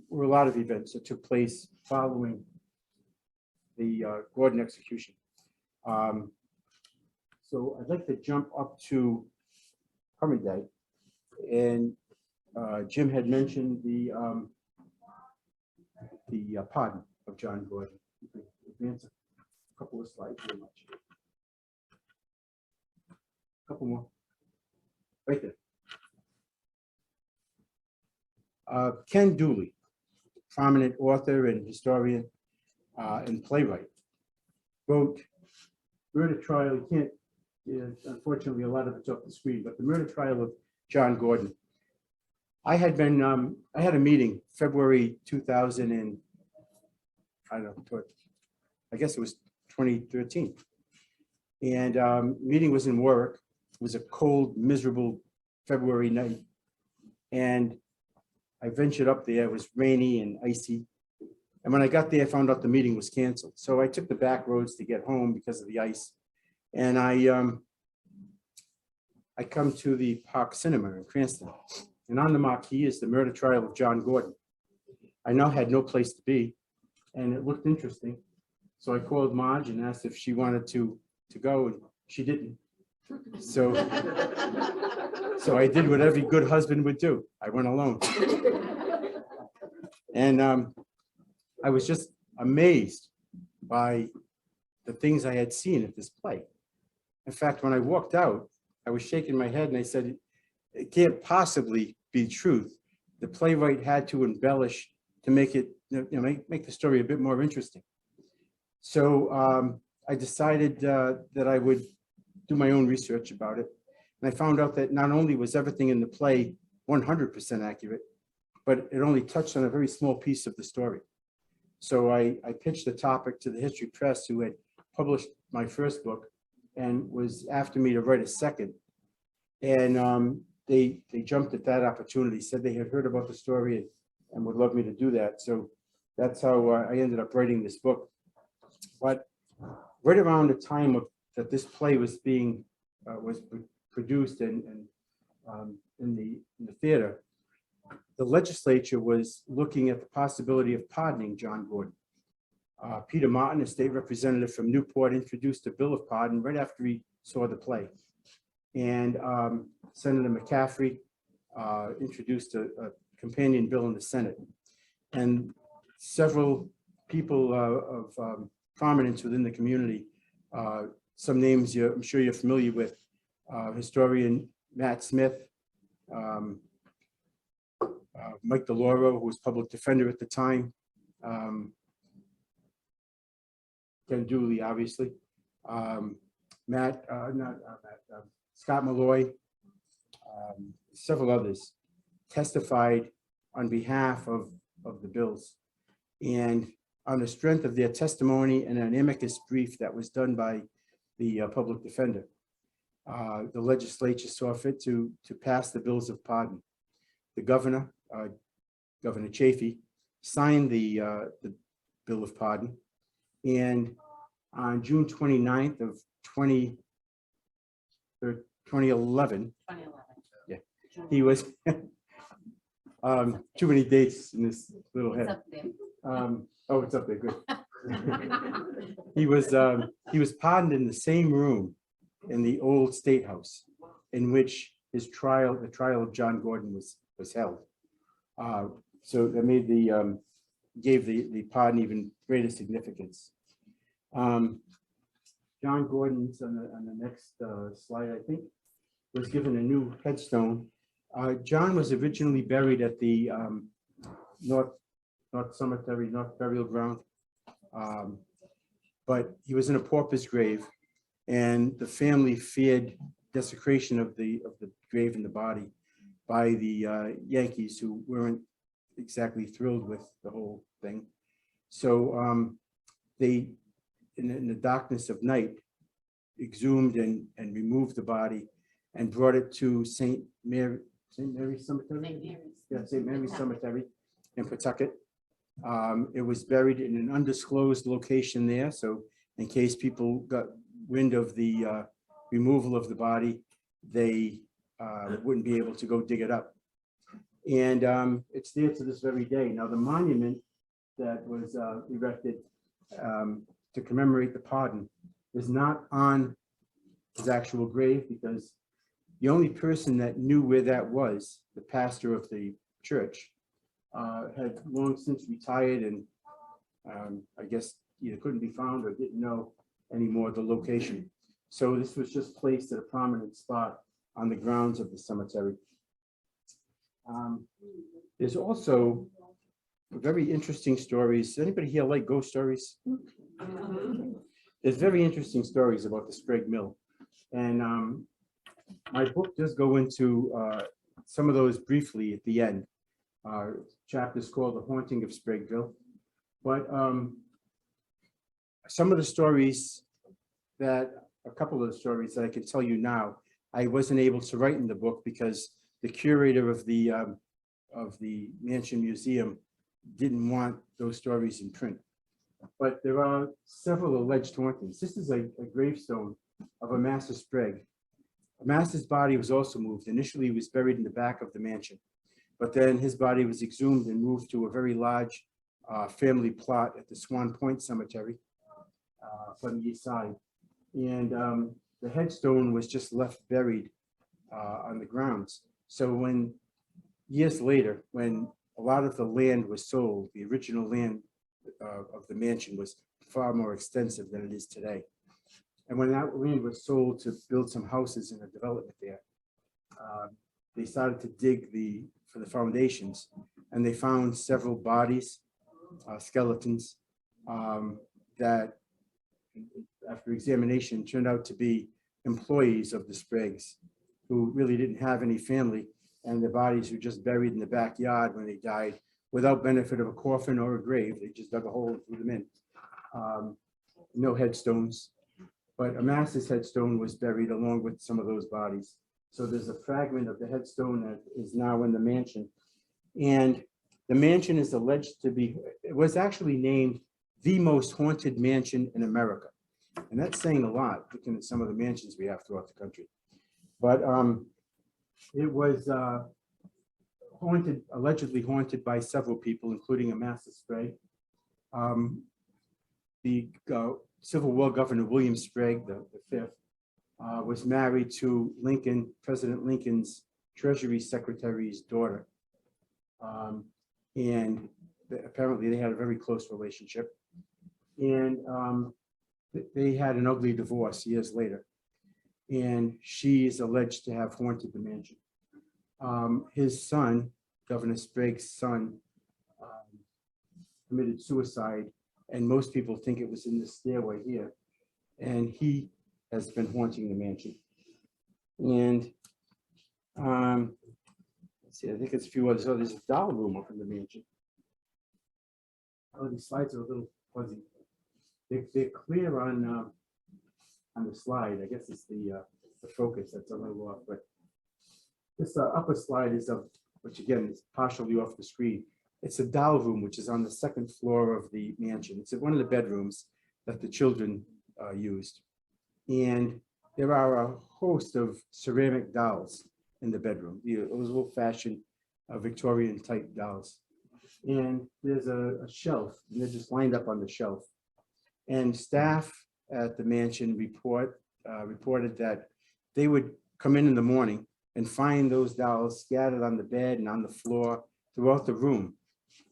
were a lot of events that took place following the Gordon execution. So I'd like to jump up to current day. And Jim had mentioned the pardon of Johngordon. You can advance a couple of slides very much. A couple more. Right there. Ken Dooley, prominent author and historian and playwright, wrote Murder Trial. You can't, unfortunately, a lot of it's off the screen, but the murder trial of Johngordon. I had a meeting February 2000 and I don't know, I guess it was 2013. And meeting was in Warwick. It was a cold, miserable February night. And I ventured up there. It was rainy and icy. And when I got there, I found out the meeting was canceled. So I took the back roads to get home because of the ice. And I come to the Park Cinema in Cranston. And on the marquee is the murder trial of Johngordon. I now had no place to be, and it looked interesting. So I called Marge and asked if she wanted to go, and she didn't. So I did what every good husband would do. I went alone. And I was just amazed by the things I had seen at this play. In fact, when I walked out, I was shaking my head and I said, it can't possibly be truth. The playwright had to embellish to make it, make the story a bit more interesting. So I decided that I would do my own research about it. And I found out that not only was everything in the play 100% accurate, but it only touched on a very small piece of the story. So I pitched the topic to the History Press, who had published my first book and was after me to write a second. And they jumped at that opportunity, said they had heard about the story and would love me to do that. So that's how I ended up writing this book. But right around the time that this play was being was produced and in the theater, the legislature was looking at the possibility of pardoning Johngordon. Peter Martin, a state representative from Newport, introduced a bill of pardon right after he saw the play. And Senator McCaffrey introduced a companion bill in the Senate. And several people of prominence within the community, some names I'm sure you're familiar with, historian Matt Smith, Mike DeLauro, who was public defender at the time, Ken Dooley, obviously, Scott Malloy, several others testified on behalf of the Bills. And on the strength of their testimony and an amicus brief that was done by the public defender, the legislature saw fit to pass the bills of pardon. The governor, Governor Chafee, signed the bill of pardon. And on June 29th of 2011, yeah, he was, too many dates in this little head. Oh, it's up there, good. He was pardoned in the same room in the old State House in which the trial of Johngordon was held. So that made gave the pardon even greater significance. Johngordon's on the next slide, I think, was given a new headstone. John was originally buried at the North Cemetery, North Burial Ground, but he was in a pauper's grave, and the family feared desecration of the grave and the body by the Yankees, who weren't exactly thrilled with the whole thing. So they, in the darkness of night, exhumed and removed the body and brought it to St. Mary's Cemetery. Yeah, St. Mary's Cemetery in Pawtucket. It was buried in an undisclosed location there, so in case people got wind of the removal of the body, they wouldn't be able to go dig it up. And it's there to this very day. Now, the monument that was erected to commemorate the pardon is not on his actual grave, because the only person that knew where that was, the pastor of the church, had long since retired, and I guess either couldn't be found or didn't know anymore the location. So this was just placed at a prominent spot on the grounds of the cemetery. There's also very interesting stories. Anybody here like ghost stories? There's very interesting stories about the Sprague Mill. And my book does go into some of those briefly at the end. Chapters called The Haunting of Spragueville. But some of the stories a couple of the stories that I can tell you now, I wasn't able to write in the book because the curator of the Mansion Museum didn't want those stories in print. But there are several alleged hauntings. This is a gravestone of a Master Sprague. A master's body was also moved. Initially, he was buried in the back of the mansion, but then his body was exhumed and moved to a very large family plot at the Swan Point Cemetery from the east side. And the headstone was just left buried on the grounds. So when years later, when a lot of the land was sold, the original land of the mansion was far more extensive than it is today. And when that land was sold to build some houses in a development there, they started to dig for the foundations, and they found several bodies, skeletons, that after examination turned out to be employees of the Spraggs, who really didn't have any family, and the bodies were just buried in the backyard when they died without benefit of a coffin or a grave. They just dug a hole and threw them in. No headstones, but a master's headstone was buried along with some of those bodies. So there's a fragment of the headstone that is now in the mansion. And the mansion is alleged to be, it was actually named the most haunted mansion in America. And that's saying a lot, looking at some of the mansions we have throughout the country. But it was haunted, allegedly haunted by several people, including a Master Sprague. The Civil War Governor William Sprague, the fifth, was married to President Lincoln's Treasury Secretary's daughter. And apparently they had a very close relationship. And they had an ugly divorce years later. And she is alleged to have haunted the mansion. His son, Governor Sprague's son, committed suicide, and most people think it was in the stairway here. And he has been haunting the mansion. And let's see, I think it's a few others. Oh, there's a doll room up in the mansion. Oh, these slides are a little fuzzy. They're clear on the slide. I guess it's the focus that's a little off, but this upper slide is of, which again is partially off the screen. It's a doll room, which is on the second floor of the mansion. It's one of the bedrooms that the children used. And there are a host of ceramic dolls in the bedroom, those old-fashioned Victorian type dolls. And there's a shelf, and they're just lined up on the shelf. And staff at the mansion reported that they would come in the morning and find those dolls scattered on the bed and on the floor throughout the room.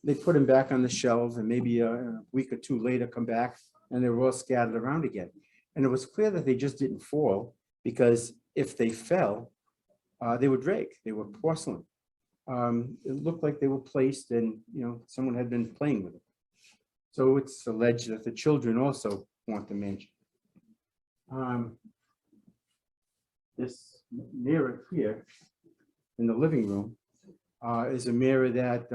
They put them back on the shelves, and maybe a week or two later come back and they were all scattered around again. And it was clear that they just didn't fall, because if they fell, they would break. They were porcelain. It looked like they were placed and, someone had been playing with it. So it's alleged that the children also want the mansion. This mirror here in the living room is a mirror that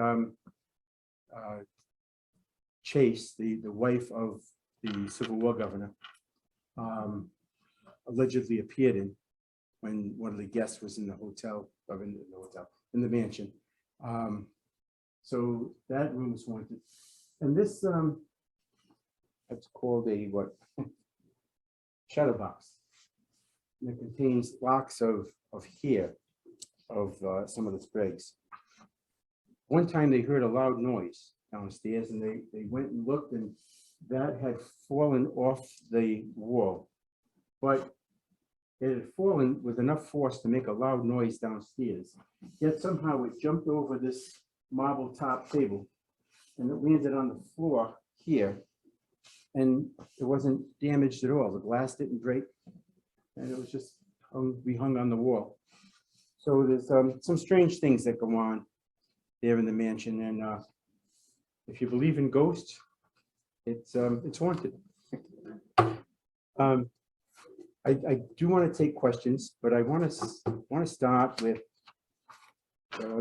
Chase, the wife of the Civil War governor, allegedly appeared in when one of the guests was in the hotel, or in the mansion. So that room is haunted. And this, it's called a what? Shadow box. And it contains locks of hair of some of the Spragues. One time they heard a loud noise downstairs, and they went and looked, and that had fallen off the wall. But it had fallen with enough force to make a loud noise downstairs. Yet somehow it jumped over this marble top table, and it landed on the floor here. And it wasn't damaged at all. The glass didn't break, and it was just hung on the wall. So there's some strange things that go on there in the mansion. And if you believe in ghosts, it's haunted. I do want to take questions, but I want to start with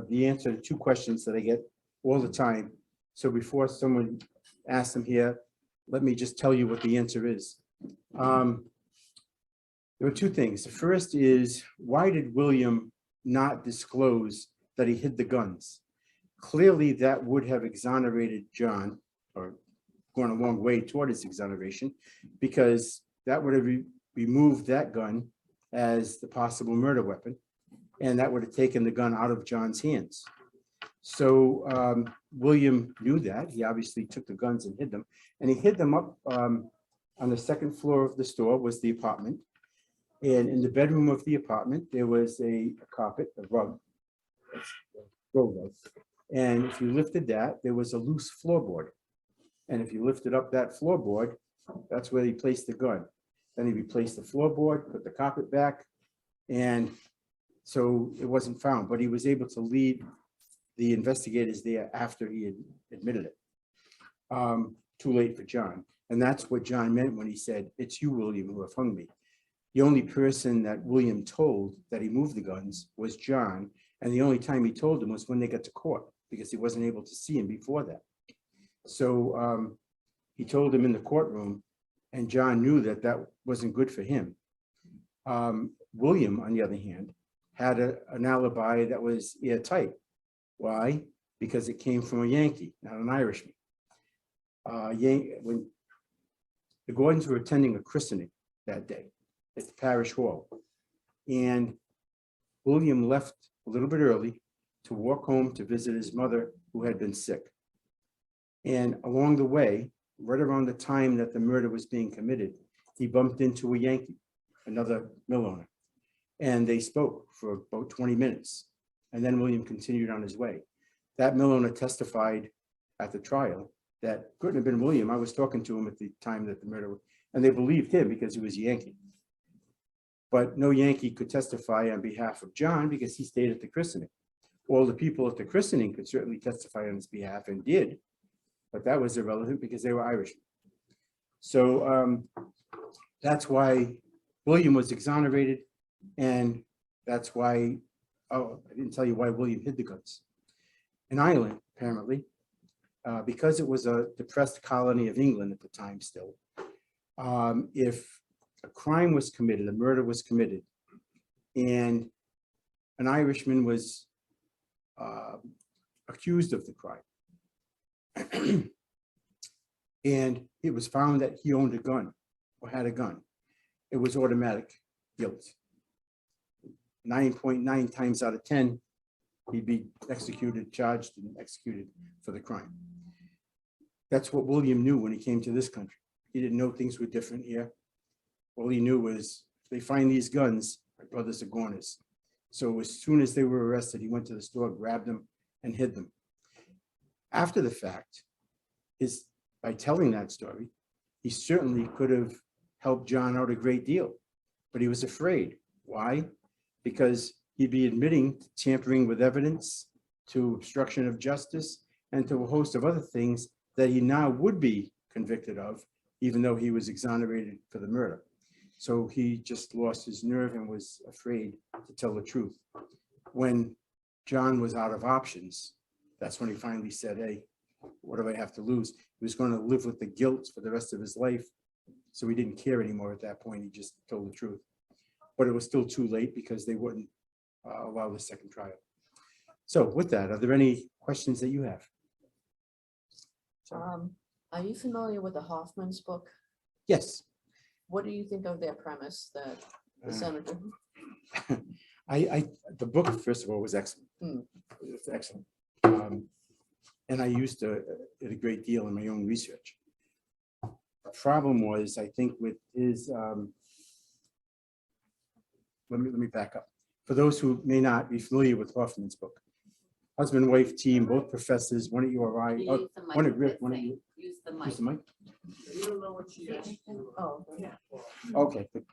the answer to two questions that I get all the time. So before someone asks them here, let me just tell you what the answer is. There were two things. The first is, why did William not disclose that he hid the guns? Clearly, that would have exonerated John, or gone a long way toward his exoneration, because that would have removed that gun as the possible murder weapon, and that would have taken the gun out of John's hands. So William knew that. He obviously took the guns and hid them, and he hid them up on the second floor of the store was the apartment. And in the bedroom of the apartment, there was a carpet, a rug, and if you lifted that, there was a loose floorboard. And if you lifted up that floorboard, that's where he placed the gun. Then he replaced the floorboard, put the carpet back, and so it wasn't found. But he was able to lead the investigators there after he had admitted it. Too late for John. And that's what John meant when he said, "It's you, William, who have hung me." The only person that William told that he moved the guns was John. And the only time he told him was when they got to court, because he wasn't able to see him before that. So he told him in the courtroom, and John knew that that wasn't good for him. William, on the other hand, had an alibi that was airtight. Why? Because it came from a Yankee, not an Irishman. When the Gordons were attending a christening that day at the parish hall, and William left a little bit early to walk home to visit his mother, who had been sick. And along the way, right around the time that the murder was being committed, he bumped into a Yankee, another mill owner, and they spoke for about 20 minutes. And then William continued on his way. That mill owner testified at the trial that couldn't have been William. I was talking to him at the time that the murder, and they believed him because he was a Yankee. But no Yankee could testify on behalf of John because he stayed at the christening. All the people at the christening could certainly testify on his behalf and did, but that was irrelevant because they were Irish. So that's why William was exonerated, and that's why oh, I didn't tell you why William hid the guns. In Ireland, apparently, because it was a depressed colony of England at the time still, if a crime was committed, a murder was committed, and an Irishman was accused of the crime, and it was found that he owned a gun or had a gun, it was automatic guilt. 9.9 times out of 10, he'd be executed, charged, and executed for the crime. That's what William knew when he came to this country. He didn't know things were different here. All he knew was, if they find these guns, my brothers are goners. So as soon as they were arrested, he went to the store, grabbed them, and hid them. After the fact, by telling that story, he certainly could have helped John out a great deal, but he was afraid. Why? Because he'd be admitting to tampering with evidence, to obstruction of justice, and to a host of other things that he now would be convicted of, even though he was exonerated for the murder. So he just lost his nerve and was afraid to tell the truth. When John was out of options, that's when he finally said, hey, what do I have to lose? He was going to live with the guilt for the rest of his life. So he didn't care anymore at that point. He just told the truth. But it was still too late because they wouldn't allow the second trial. So with that, are there any questions that you have? Are you familiar with the Hoffman's book? Yes. What do you think of their premise that the senator? The book, first of all, was excellent. It's excellent. And I used it a great deal in my own research. The problem was, I think, with his, let me back up. For those who may not be familiar with Hoffman's book, husband and wife team, both professors, one at URI, one at Rip, one at you. Use the Use the mic. You don't know what she is. Oh, Okay, you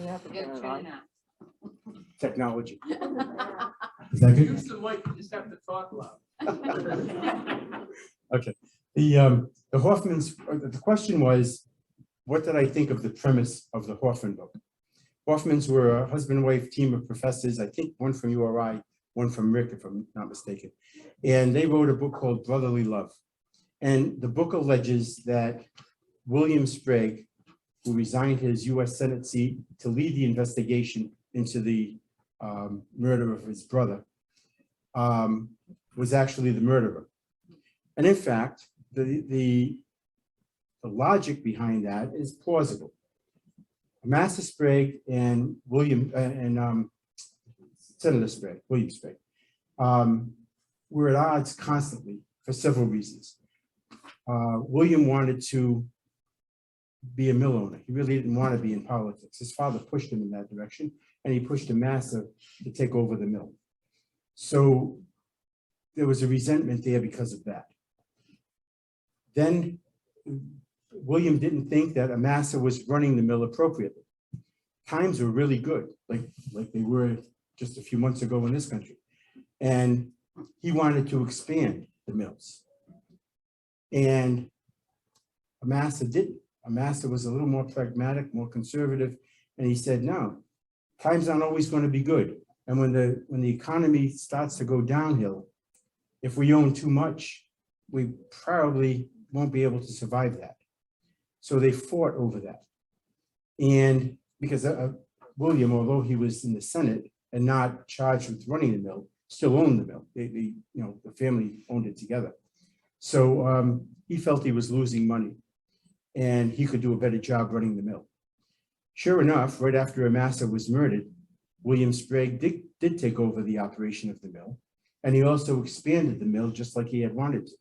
have to You get gotta it turn on. it on. technology. Is that good? Use the mic, you just have to talk loud. Okay. The Hoffman's, the question was, what did I think of the premise of the Hoffman book? Hoffmans were a husband and wife team of professors, I think one from URI, one from Rick, if I'm not mistaken. And they wrote a book called Brotherly Love. And the book alleges that William Sprague, who resigned his US Senate seat to lead the investigation into the murder of his brother, was actually the murderer. And in fact, the logic behind that is plausible. Master Sprague and Senator Sprague, William Sprague, were at odds constantly for several reasons. William wanted to be a mill owner. He really didn't want to be in politics. His father pushed him in that direction, and he pushed Master to take over the mill. So there was a resentment there because of that. Then William didn't think that Amasa was running the mill appropriately. Times were really good, like they were just a few months ago in this country. And he wanted to expand the mills. And Amasa didn't. Amasa was a little more pragmatic, more conservative. And he said, no, times aren't always going to be good. And when the economy starts to go downhill, if we own too much, we probably won't be able to survive that. So they fought over that. And because William, although he was in the Senate and not charged with running the mill, still owned the mill. The family owned it together. So he felt he was losing money and he could do a better job running the mill. Sure enough, right after Amasa was murdered, William Sprague did take over the operation of the mill, and he also expanded the mill just like he had wanted to.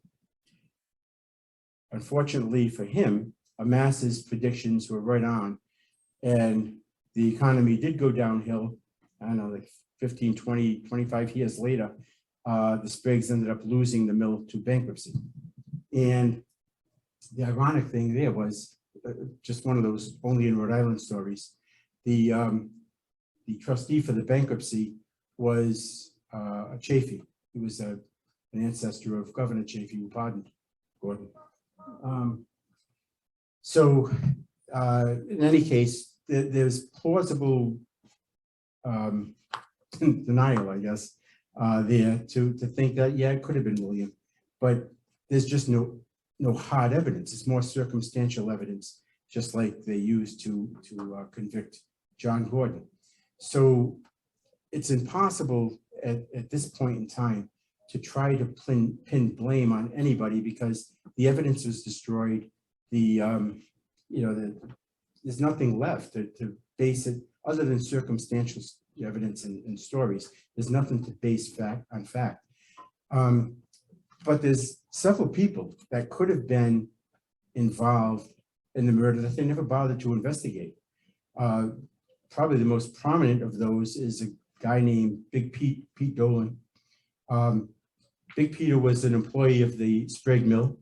Unfortunately for him, Amasa's predictions were right on, and the economy did go downhill. I don't know, like 15, 20, 25 years later, the Spriggs ended up losing the mill to bankruptcy. And the ironic thing there was just one of those only in Rhode Island stories. The trustee for the bankruptcy was a Chafee. He was an ancestor of Governor Chafee, who pardoned Gordon. So in any case, there's plausible denial, I guess, there to think that, yeah, it could have been William, but there's just no hard evidence. It's more circumstantial evidence, just like they used to convict Johngordon. So it's impossible at this point in time to try to pin blame on anybody because the evidence was destroyed. There's nothing left to base it other than circumstantial evidence and stories. There's nothing to base fact on fact. But there's several people that could have been involved in the murder that they never bothered to investigate. Probably the most prominent of those is a guy named Pete Dolan. Big Peter was an employee of the Sprague Mill,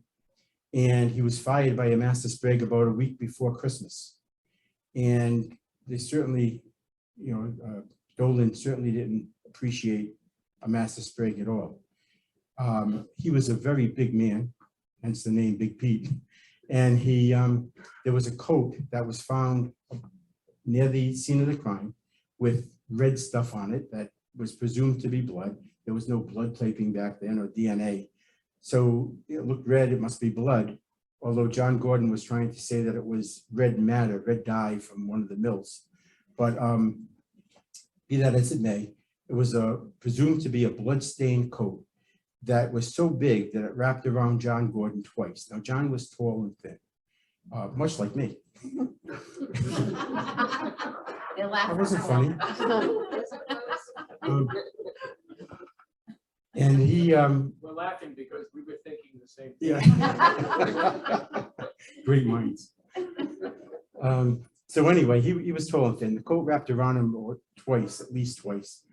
and he was fired by a master Sprague about a week before Christmas. And they certainly, Dolan certainly didn't appreciate a master Sprague at all. He was a very big man, hence the name Big Pete. And there was a coat that was found near the scene of the crime with red stuff on it that was presumed to be blood. There was no blood typing back then or DNA. So it looked red, it must be blood. Although Johngordon was trying to say that it was red matter, red dye from one of the mills. But be that as it may, it was presumed to be a blood-stained coat that was so big that it wrapped around Johngordon twice. Now, John was tall and thin, much like me. That wasn't funny. And he, We're laughing because we were thinking the same thing. yeah, great minds. So anyway, he was tall and thin. The coat wrapped around him twice, at least twice.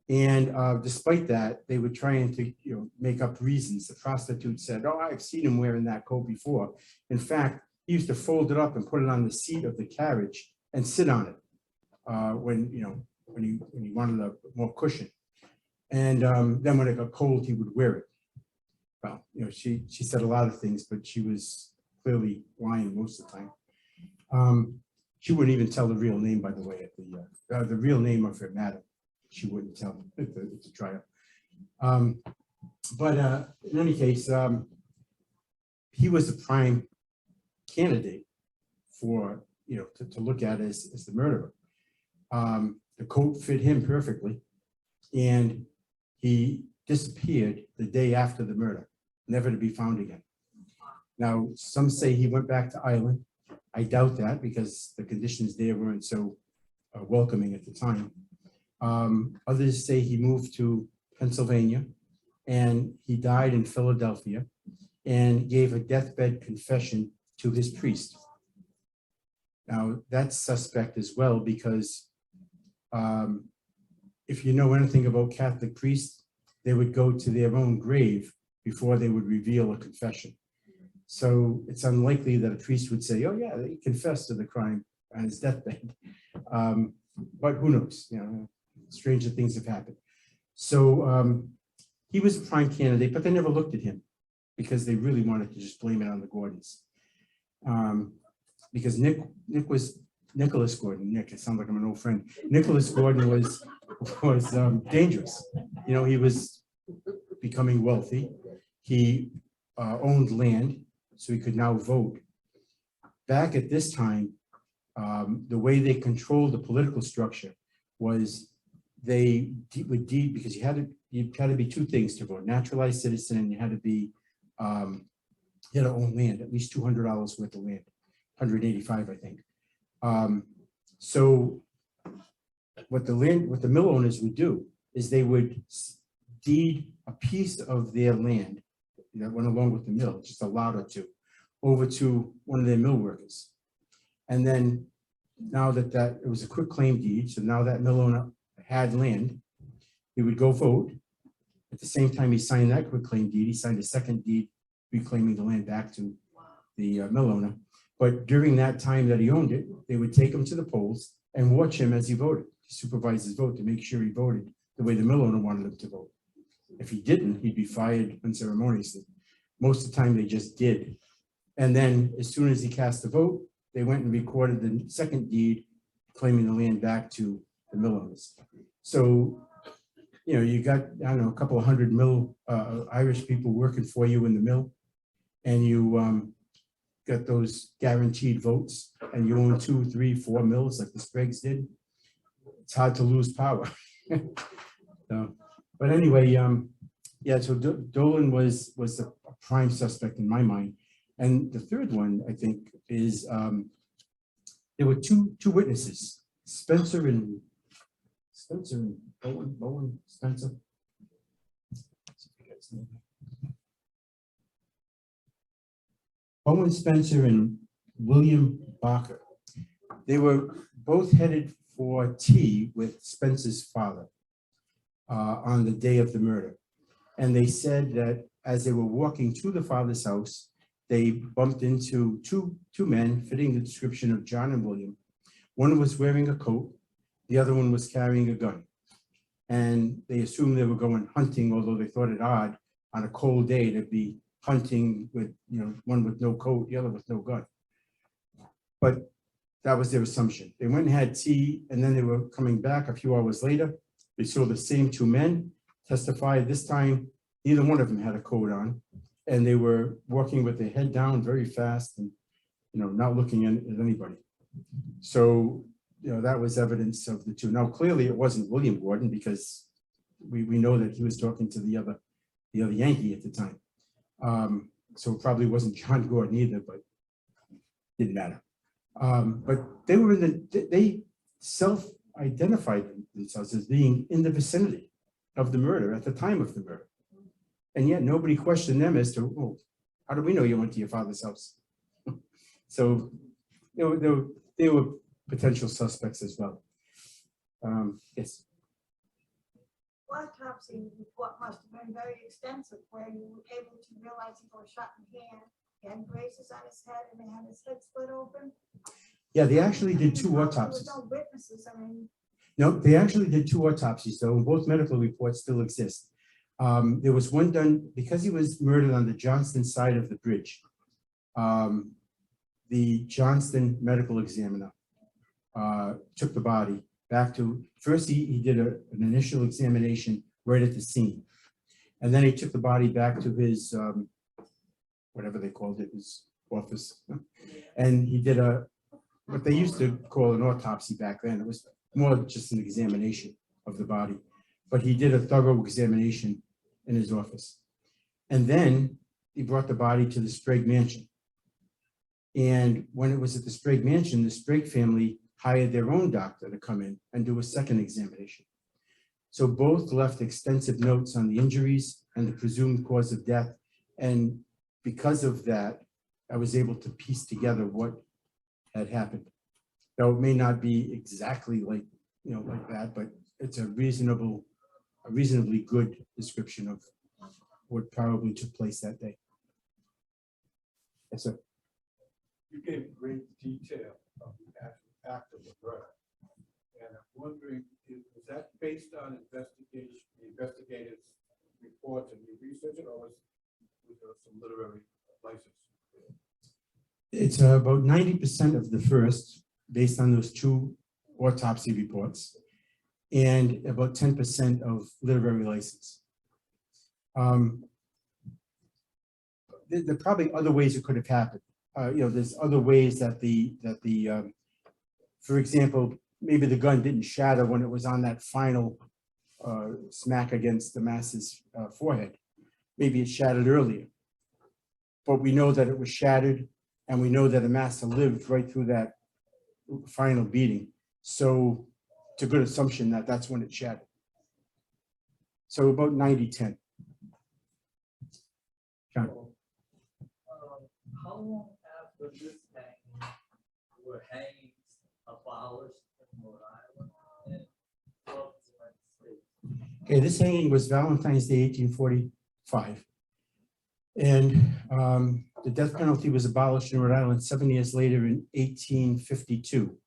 And despite that, they were trying to make up reasons. The prostitute said, "Oh, I've seen him wearing that coat before." In fact, he used to fold it up and put it on the seat of the carriage and sit on it when he wanted more cushion. And then when it got cold, he would wear it. Well, she said a lot of things, but she was clearly lying most of the time. She wouldn't even tell the real name, by the way, at the real name of her madam. She wouldn't tell at the trial. But in any case, he was a prime candidate for to look at as the murderer. The coat fit him perfectly, and he disappeared the day after the murder, never to be found again. Now, some say he went back to Ireland. I doubt that because the conditions there weren't so welcoming at the time. Others say he moved to Pennsylvania and he died in Philadelphia and gave a deathbed confession to his priest. Now, that's suspect as well because if you know anything about Catholic priests, they would go to their own grave before they would reveal a confession. So it's unlikely that a priest would say, "Oh yeah, he confessed to the crime on his deathbed." But who knows? Stranger things have happened. So he was a prime candidate, but they never looked at him because they really wanted to just blame it on the Gordons. Because Nicholas Gordon, Nick, it sounds like I'm an old friend. Nicholas Gordon was dangerous. He was becoming wealthy. He owned land, so he could now vote. Back at this time, the way they controlled the political structure was they would deed, because you had to be two things to vote: naturalized citizen, and you had to own land, at least $200 worth of land, 185, I think. So what the mill owners would do is they would deed a piece of their land that went along with the mill, just a lot or two, over to one of their mill workers. And then now that it was a quick claim deed, so now that mill owner had land, he would go vote. At the same time he signed that quick claim deed, he signed a second deed reclaiming the land back to the mill owner. But during that time that he owned it, they would take him to the polls and watch him as he voted, to supervise his vote, to make sure he voted the way the mill owner wanted him to vote. If he didn't, he'd be fired unceremoniously. Most of the time they just did. And then as soon as he cast the vote, they went and recorded the second deed claiming the land back to the mill owners. So you know, you got, I don't know, a couple of hundred Irish people working for you in the mill, and you got those guaranteed votes, and you own 2, 3, 4 mills like the Spriggs did, it's hard to lose power. So, but anyway, yeah, so Dolan was a prime suspect in my mind. And the third one, I think, is there were two witnesses, Spencer and Bowen Spencer. Bowen Spencer and William Barker. They were both headed for tea with Spencer's father on the day of the murder. And they said that as they were walking to the father's house, they bumped into two men fitting the description of John and William. One was wearing a coat, the other one was carrying a gun. And they assumed they were going hunting, although they thought it odd on a cold day to be hunting with, you know, one with no coat, the other with no gun. But that was their assumption. They went and had tea, and then they were coming back a few hours later. They saw the same two men testify. This time, neither one of them had a coat on, and they were walking with their head down very fast and, you know, not looking at anybody. So, you know, that was evidence of the two. Now, clearly, it wasn't William Gordon, because we know that he was talking to the other Yankee at the time. So it probably wasn't John Gordon either, but didn't matter. But they were they self-identified themselves as being in the vicinity of the murder at the time of the murder. And yet nobody questioned them as to, oh, how do we know you went to your father's house? So they were potential suspects as well. Yes. Autopsy report must have been very extensive, where you were able to realize he was shot in the hand, he had braces on his head, and they had his head split open. Yeah, they actually did 2 There autopsies. was no witnesses, I mean. No, they actually did 2 autopsies, though, and both medical reports still exist. There was one done because he was murdered on the Johnston side of the bridge. The Johnston medical examiner took the body back to, first he did an initial examination right at the scene. And then he took the body back to his, whatever they called it, his office. And he did what they used to call an autopsy back then. It was more just an examination of the body. But he did a thorough examination in his office. And then he brought the body to the Sprague mansion. And when it was at the Sprague mansion, the Sprague family hired their own doctor to come in and do a second examination. So both left extensive notes on the injuries and the presumed cause of death. And because of that, I was able to piece together what had happened. Now, it may not be exactly like, you know, like that, but it's a reasonably good description of what probably took place that day. Yes, sir. You gave great detail of the actual act of the murder. And I'm wondering, was that based on investigation, the investigators' reports and you research it, or was there some literary license? It's about 90% of the first, based on those 2 autopsy reports, and about 10% of literary license. There are probably other ways it could have happened. You know, there's other ways that for example, maybe the gun didn't shatter when it was on that final smack against the mass's forehead. Maybe it shattered earlier. But we know that it was shattered, and we know that the master lived right through that final beating. So it's a good assumption that that's when it shattered. So about 90-10. John. How long after this hanging were hangings abolished in Rhode Island and subsequent states? Okay, this hanging was Valentine's Day, 1845. And the death penalty was abolished in Rhode Island 7 years later in 1852.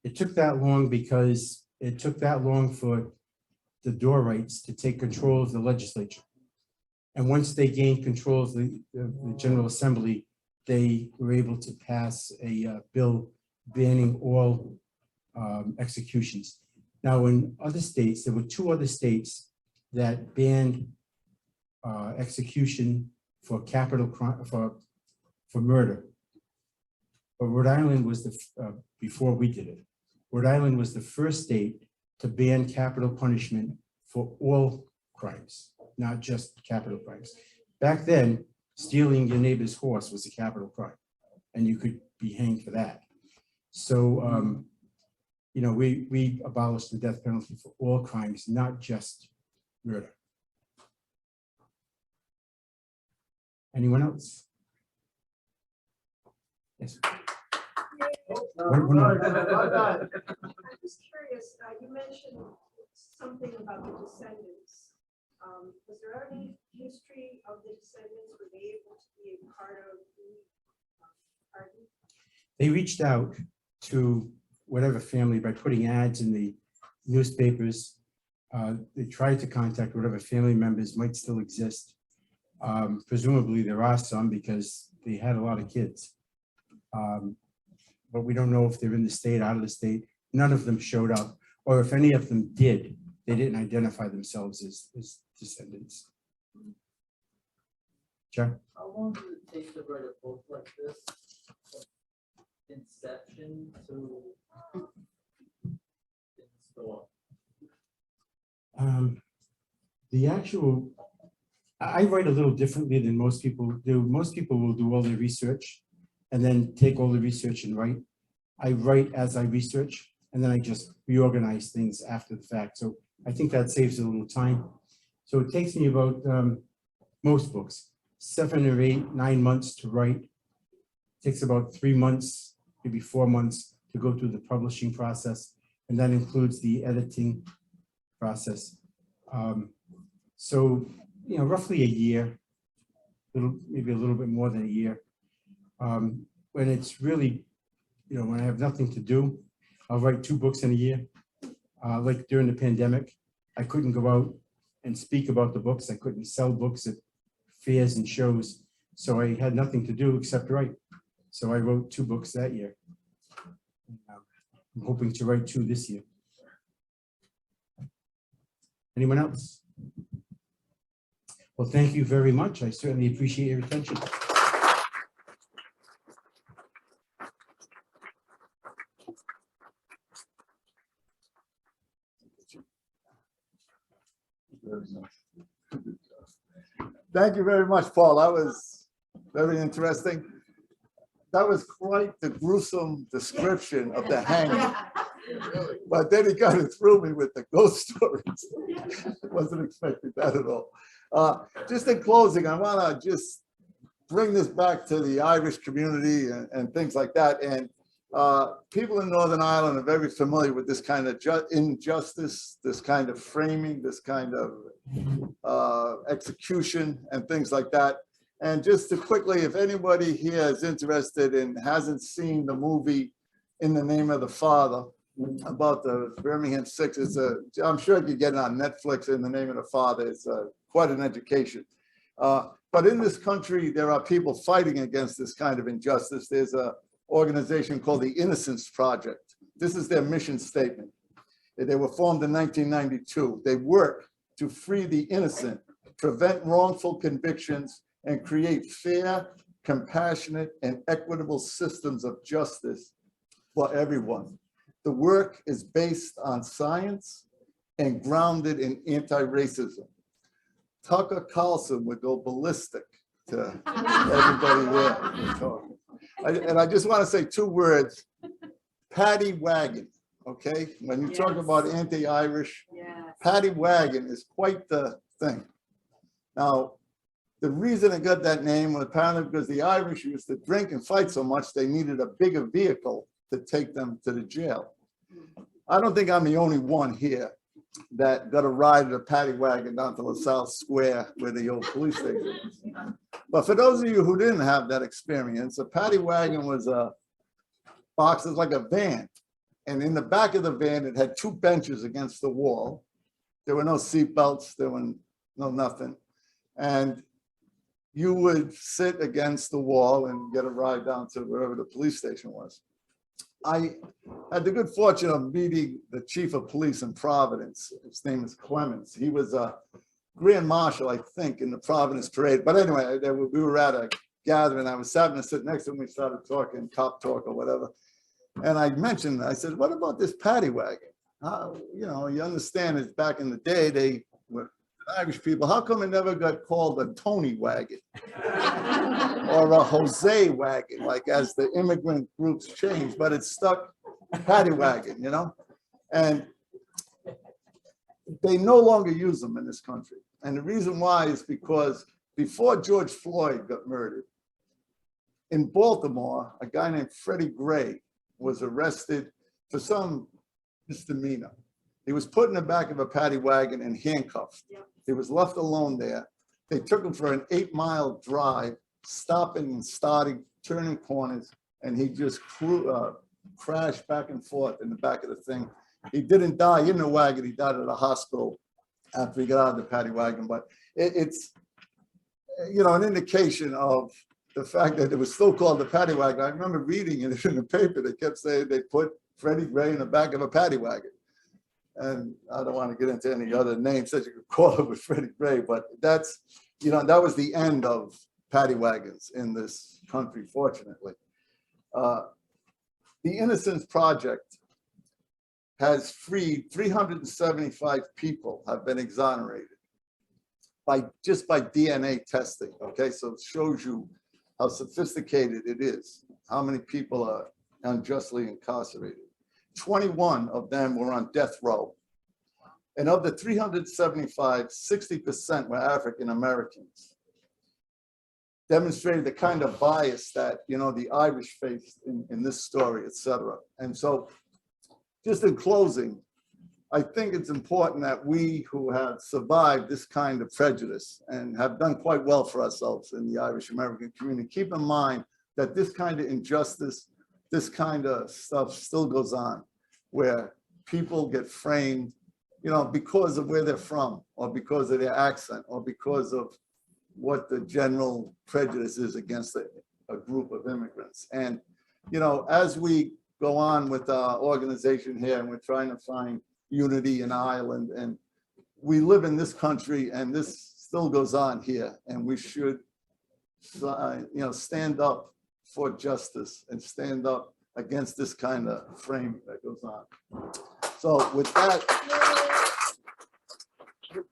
It took that long because it took that long for the Dorrites to take control of the legislature. And once they gained control of the General Assembly, they were able to pass a bill banning all executions. Now, in other states, there were 2 other states that banned execution for capital crime, for murder. But Rhode Island was before we did it. Rhode Island was the first state to ban capital punishment for all crimes, not just capital crimes. Back then, stealing your neighbor's horse was a capital crime, and you could be hanged for that. So, you know, we abolished the death penalty for all crimes, not just murder. Anyone else? Yes. I'm just curious, you mentioned something about the descendants. Was there any history of the descendants? Were they able to be a part of the pardon? They reached out to whatever family by putting ads in the newspapers. They tried to contact whatever family members might still exist. Presumably there are some because they had a lot of kids. But we don't know if they're in the state, out of the state. None of them showed up, or if any of them did, they didn't identify themselves as descendants. Chuck? How long does it take to write a book like this? From inception to install? The actual, I write a little differently than most people do. Most people will do all their research and then take all the research and write. I write as I research, and then I just reorganize things after the fact. So I think that saves a little time. So it takes me about, most books, 7 or 8, 9 months to write. It takes about 3 months, maybe 4 months to go through the publishing process. And that includes the editing process. So, you know, roughly a year, maybe a little bit more than a year. When it's really, you know, when I have nothing to do, I'll write 2 books in a year. Like during the pandemic, I couldn't go out and speak about the books. I couldn't sell books at fairs and shows. So I had nothing to do except write. So I wrote 2 books that year. I'm hoping to write 2 this year. Anyone else? Well, thank you very much. I certainly appreciate your attention. Thank you very much, Paul. That was very interesting. That was quite the gruesome description of the hanging. But then he got it through me with the ghost stories. Wasn't expecting that at all. Just in closing, I want to just bring this back to the Irish community and things like that. And people in Northern Ireland are very familiar with this kind of injustice, this kind of framing, this kind of execution and things like that. And just to quickly, if anybody here is interested and hasn't seen the movie In the Name of the Father about the Birmingham Six, I'm sure you can get it on Netflix, In the Name of the Father. It's quite an education. But in this country, there are people fighting against this kind of injustice. There's an organization called the Innocence Project. This is their mission statement. They were formed in 1992. They work to free the innocent, prevent wrongful convictions, and create fair, compassionate, and equitable systems of justice for everyone. The work is based on science and grounded in anti-racism. Tucker Carlson would go ballistic to everybody there. And I just want to say 2 words, paddy wagon, okay? When you talk about anti-Irish, paddy wagon is quite the thing. Now, the reason it got that name was apparently because the Irish used to drink and fight so much, they needed a bigger vehicle to take them to the jail. I don't think I'm the only one here that got a ride in a paddy wagon down to LaSalle Square where the old police station is. But for those of you who didn't have that experience, a paddy wagon was a box, it's like a van. And in the back of the van, it had 2 benches against the wall. There were no seat belts, there were no nothing. And you would sit against the wall and get a ride down to wherever the police station was. I had the good fortune of meeting the chief of police in Providence. His name is Clemens. He was a grand marshal, I think, in the Providence parade. But anyway, we were at a gathering. I was having to sit next to him. We started talking cop talk or whatever. And I mentioned, I said, what about this paddy wagon? You know, you understand it's back in the day, they were Irish people. How come it never got called a Tony wagon or a Jose wagon, like as the immigrant groups changed, but it's stuck paddy wagon, you know? And they no longer use them in this country. And the reason why is because before George Floyd got murdered, in Baltimore, a guy named Freddie Gray was arrested for some misdemeanor. He was put in the back of a paddy wagon and handcuffed. He was left alone there. They took him for an 8-mile drive, stopping and starting, turning corners, and he just crashed back and forth in the back of the thing. He didn't die in the wagon. He died at a hospital after he got out of the paddy wagon. But it's, you know, an indication of the fact that it was still called the paddy wagon. I remember reading it in the paper. They kept saying they put Freddie Gray in the back of a paddy wagon. And I don't want to get into any other names that you could call it with Freddie Gray, but that's, you know, that was the end of paddy wagons in this country, fortunately. The Innocence Project has freed 375 people have been exonerated just by DNA testing, okay? So it shows you how sophisticated it is, how many people are unjustly incarcerated. 21 of them were on death row. And of the 375, 60% were African Americans. Demonstrated the kind of bias that, you know, the Irish faced in this story, et cetera. And so just in closing, I think it's important that we who have survived this kind of prejudice and have done quite well for ourselves in the Irish American community, keep in mind that this kind of injustice, this kind of stuff still goes on, where people get framed, you know, because of where they're from, or because of their accent, or because of what the general prejudice is against a group of immigrants. And, you know, as we go on with our organization here, and we're trying to find unity in Ireland, and we live in this country, and this still goes on here, and we should, you know, stand up for justice and stand up against this kind of frame that goes on. So with that,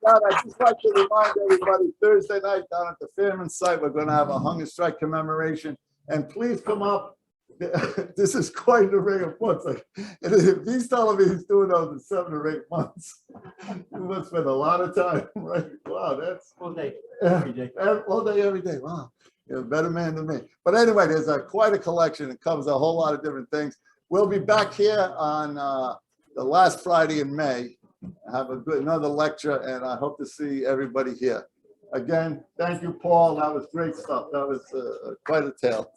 I'd just like to remind everybody, Thursday night down at the Fairman site, we're going to have a hunger strike commemoration, and please come up. This is quite an array of books. Like, if he's telling me he's doing those in 7 or 8 months, he must spend a lot of time, right? Wow, that's All day, every day. all day, every day. Wow, you're a better man than me. But anyway, there's quite a collection. It covers a whole lot of different things. We'll be back here on the last Friday in May. Have another lecture, and I hope to see everybody here. Again, thank you, Paul. That was great stuff. That was quite a tale.